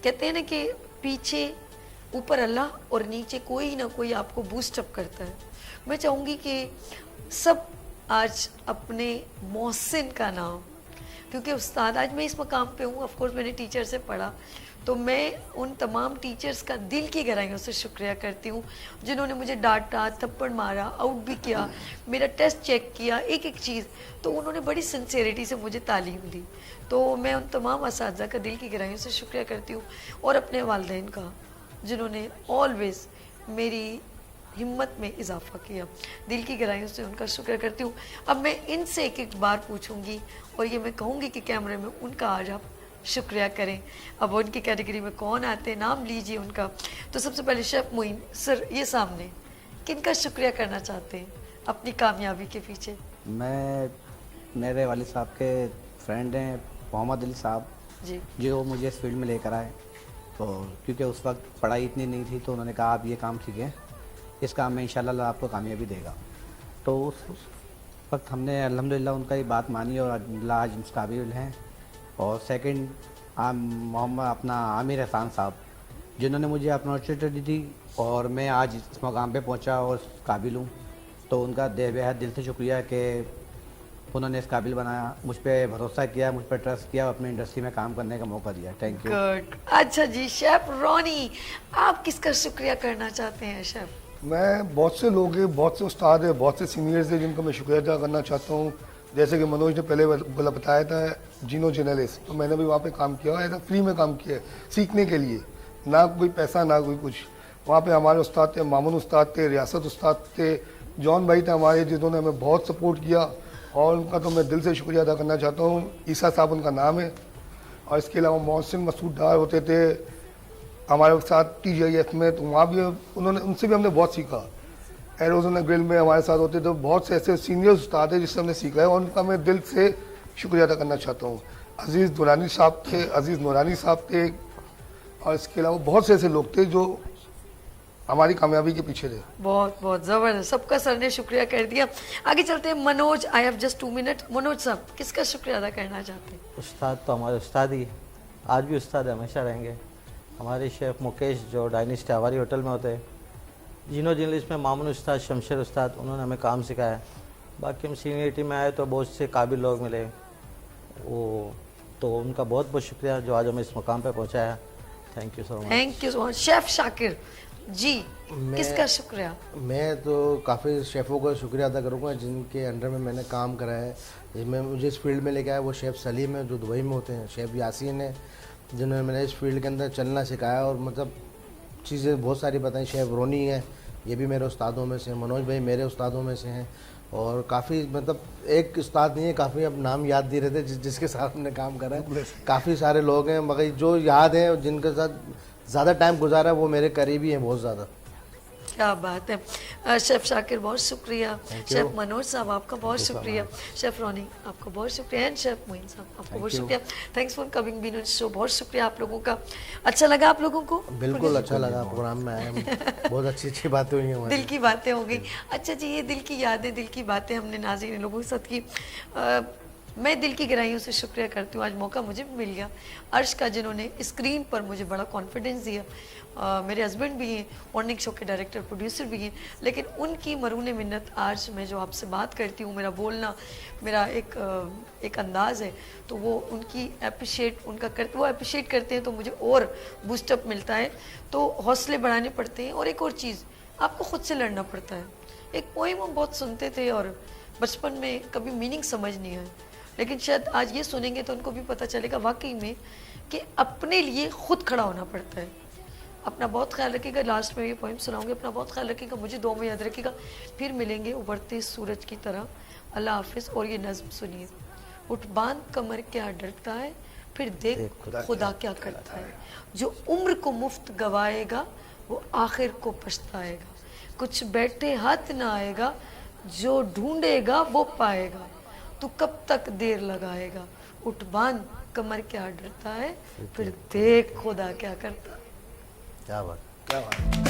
कहते हैं ना कि पीछे ऊपर अल्लाह और नीचे कोई ना कोई आपको बूस्ट अप करता है। मैं चाहूँगी कि सब आज अपने मोहसिन का नाम, क्योंकि उस्ताद आज मैं इस मकाम पे हूँ, ऑफ कोर्स मैंने टीचर से पढ़ा, तो मैं उन तमाम टीचर्स का दिल की गहराइयों से शुक्रिया करती हूँ जिन्होंने मुझे डांटा, थप्पड़ मारा, आउट भी किया, मेरा टेस्ट चेक किया, एक एक चीज़। तो उन्होंने बड़ी सिंसेरिटी से मुझे तालीम दी। तो मैं उन तमाम असातिज़ा का दिल की गहराइयों से शुक्रिया करती हूँ और अपने वालिदैन का जिन्होंने ऑलवेज़ मेरी हिम्मत में इजाफा किया। दिल की गहराइयों से उनका शुक्र करती हूँ। अब मैं इनसे एक एक बार पूछूंगी और ये मैं कहूँगी कि कैमरे में उनका आज आप शुक्रिया करें। अब उनकी कैटेगरी में कौन आते हैं, नाम लीजिए उनका। तो सबसे पहले शेफ मोइन सर, ये सामने किनका शुक्रिया करना चाहते हैं अपनी कामयाबी के पीछे? मैं मेरे वालिद साहब के फ्रेंड हैं मोहम्मद अली साहब जी। जो मुझे इस फील्ड में लेकर आए। तो क्योंकि उस वक्त पढ़ाई इतनी नहीं थी तो उन्होंने कहा आप ये काम सीखें, इस काम में इंशाल्लाह आपको कामयाबी देगा। तो उस वक्त हमने अल्हम्दुलिल्लाह उनका ये बात मानी और अल्लाह आज इस काबिल हैं। और सेकंड मोहम्मद अपना आमिर एहसान साहब जिन्होंने मुझे अपॉर्चुनिटी दी और मैं आज इस मकाम पे पहुंचा और इस काबिल हूँ। तो उनका बेहद दिल से शुक्रिया कि उन्होंने इस काबिल बनाया, मुझ पर भरोसा किया, मुझ पर ट्रस्ट किया, अपनी इंडस्ट्री में काम करने का मौका दिया। Thank you. गुड। अच्छा जी, शेफ रोनी, आप किसका शुक्रिया करना चाहते हैं शेफ? मैं बहुत से लोग हैं, बहुत से उस्ताद हैं, बहुत से सीनियर्स हैं जिनका मैं शुक्रिया अदा करना चाहता हूँ। जैसे कि मनोज ने पहले बताया था जीनो जर्नलिस्ट, तो मैंने भी वहाँ पे काम किया है, फ्री में काम किया है सीखने के लिए, ना कोई पैसा ना कोई कुछ। वहाँ पे हमारे उस्ताद थे, मामून उस्ताद थे, रियासत उस्ताद थे, जॉन भाई थे हमारे जिन्होंने हमें बहुत सपोर्ट किया और उनका तो मैं दिल से शुक्रिया अदा करना चाहता हूँ। ईसा साहब उनका नाम है। और इसके अलावा मोहसिन मसूद डार होते थे हमारे साथ TGIF में, तो वहाँ भी उनसे भी हमने बहुत सीखा। एरोजोना ग्रिल में हमारे साथ होते थे। बहुत से ऐसे सीनियर उस्ताद हैं जिससे हमने सीखा है और उनका मैं दिल से शुक्रिया अदा करना चाहता हूँ। अजीज़ दुरानी साहब थे, अजीज़ नूरानी साहब थे और इसके अलावा बहुत से ऐसे लोग थे जो हमारी कामयाबी के पीछे थे। बहुत बहुत जबरदस्त, सबका सर ने शुक्रिया कर दिया। आगे चलते हैं Manoj, I have just 2 minute. Manoj साहब किसका शुक्रिया अदा करना चाहते हैं? उस्ताद तो हमारे उस्ताद ही, आज भी उस्ताद हमेशा रहेंगे। हमारे शेफ़ मुकेश जो डायनेस्टी हवारी होटल में होते हैं, जिन लिस्ट में मामून उस्ताद, शमशेर उस्ताद, उन्होंने हमें काम सिखाया। बाकी हम सीनियरिटी में आए तो बहुत से काबिल लोग मिले, वो तो उनका बहुत बहुत शुक्रिया जो आज हमें इस मुकाम पे पहुंचाया। Thank you so much. Thank you so much. Chef Shakir ji, किसका शुक्रिया? मैं तो काफ़ी शेफ़ों का शुक्रिया अदा करूँगा जिनके अंडर में मैंने काम करा है। जिनमें मुझे इस फील्ड में लेके आया वो शेफ़ सलीम है जो दुबई में होते हैं, शेफ़ यासीन है जिन्होंने मैंने इस फील्ड के अंदर चलना सिखाया और मतलब चीज़ें बहुत सारी बताई। शेफ़ रोनी है, ये भी मेरे उस्तादों में से हैं। मनोज भाई मेरे उस्तादों में से हैं। और काफ़ी मतलब एक उस्ताद नहीं है, काफ़ी अब नाम याद नहीं रहते जिसके साथ हमने काम करा है। काफ़ी सारे लोग हैं मगर जो याद हैं जिनके साथ ज़्यादा टाइम गुजारा है वो मेरे करीबी हैं बहुत ज़्यादा। क्या बात है। शेफ शाकिर बहुत शुक्रिया। शेफ मनोज साहब आपका बहुत शुक्रिया। शेफ रोनी आपका बहुत शुक्रिया। एंड शेफ मोइन साहब आपको बहुत शुक्रिया। Thanks for coming been on show. बहुत शुक्रिया आप लोगों का। अच्छा लगा आप लोगों को? बिल्कुल अच्छा लगा, प्रोग्राम में आए हम, बहुत अच्छी अच्छी बातें हुई हमारी। दिल की बातें हो गई। अच्छा जी, ये दिल की यादें, दिल की बातें हमने नाज़रीन लोगों के साथ की। मैं दिल की गहराइयों से शुक्रिया करती हूँ, आज मौका मुझे भी मिल गया अर्श का, जिन्होंने स्क्रीन पर मुझे बड़ा कॉन्फिडेंस दिया। मेरे हस्बैंड भी हैं, मॉर्निंग शो के डायरेक्टर प्रोड्यूसर भी हैं, लेकिन उनकी मरून मिन्नत आज मैं जो आपसे बात करती हूँ, मेरा बोलना, मेरा एक अंदाज़ है, तो वो उनकी वो अप्रिशिएट करते हैं तो मुझे और बूस्टअप मिलता है। तो हौसले बढ़ाने पड़ते हैं। और एक और चीज़, आपको ख़ुद से लड़ना पड़ता है। एक पोइम हम बहुत सुनते थे और बचपन में कभी मीनिंग समझ नहीं आया, लेकिन शायद आज ये सुनेंगे तो उनको भी पता चलेगा वाकई में कि अपने लिए खुद खड़ा होना पड़ता है। अपना बहुत ख्याल रखिएगा। लास्ट में ये पोइम सुनाऊंगी। अपना बहुत ख्याल रखिएगा, मुझे दुआ में याद रखिएगा। फिर मिलेंगे उभरते सूरज की तरह। अल्लाह हाफिज़। और ये नज़्म सुनिए। उठ बांध कमर क्या डरता है, फिर देख खुदा क्या करता है। जो उम्र को मुफ्त गवाएगा वो आखिर को पछताएगा। कुछ बैठे हाथ ना आएगा, जो ढूंढेगा वो पाएगा। तू कब तक देर लगाएगा। उठ बांध कमर क्या डरता है, फिर देख खुदा क्या करता है। क्या बात। क्या बात।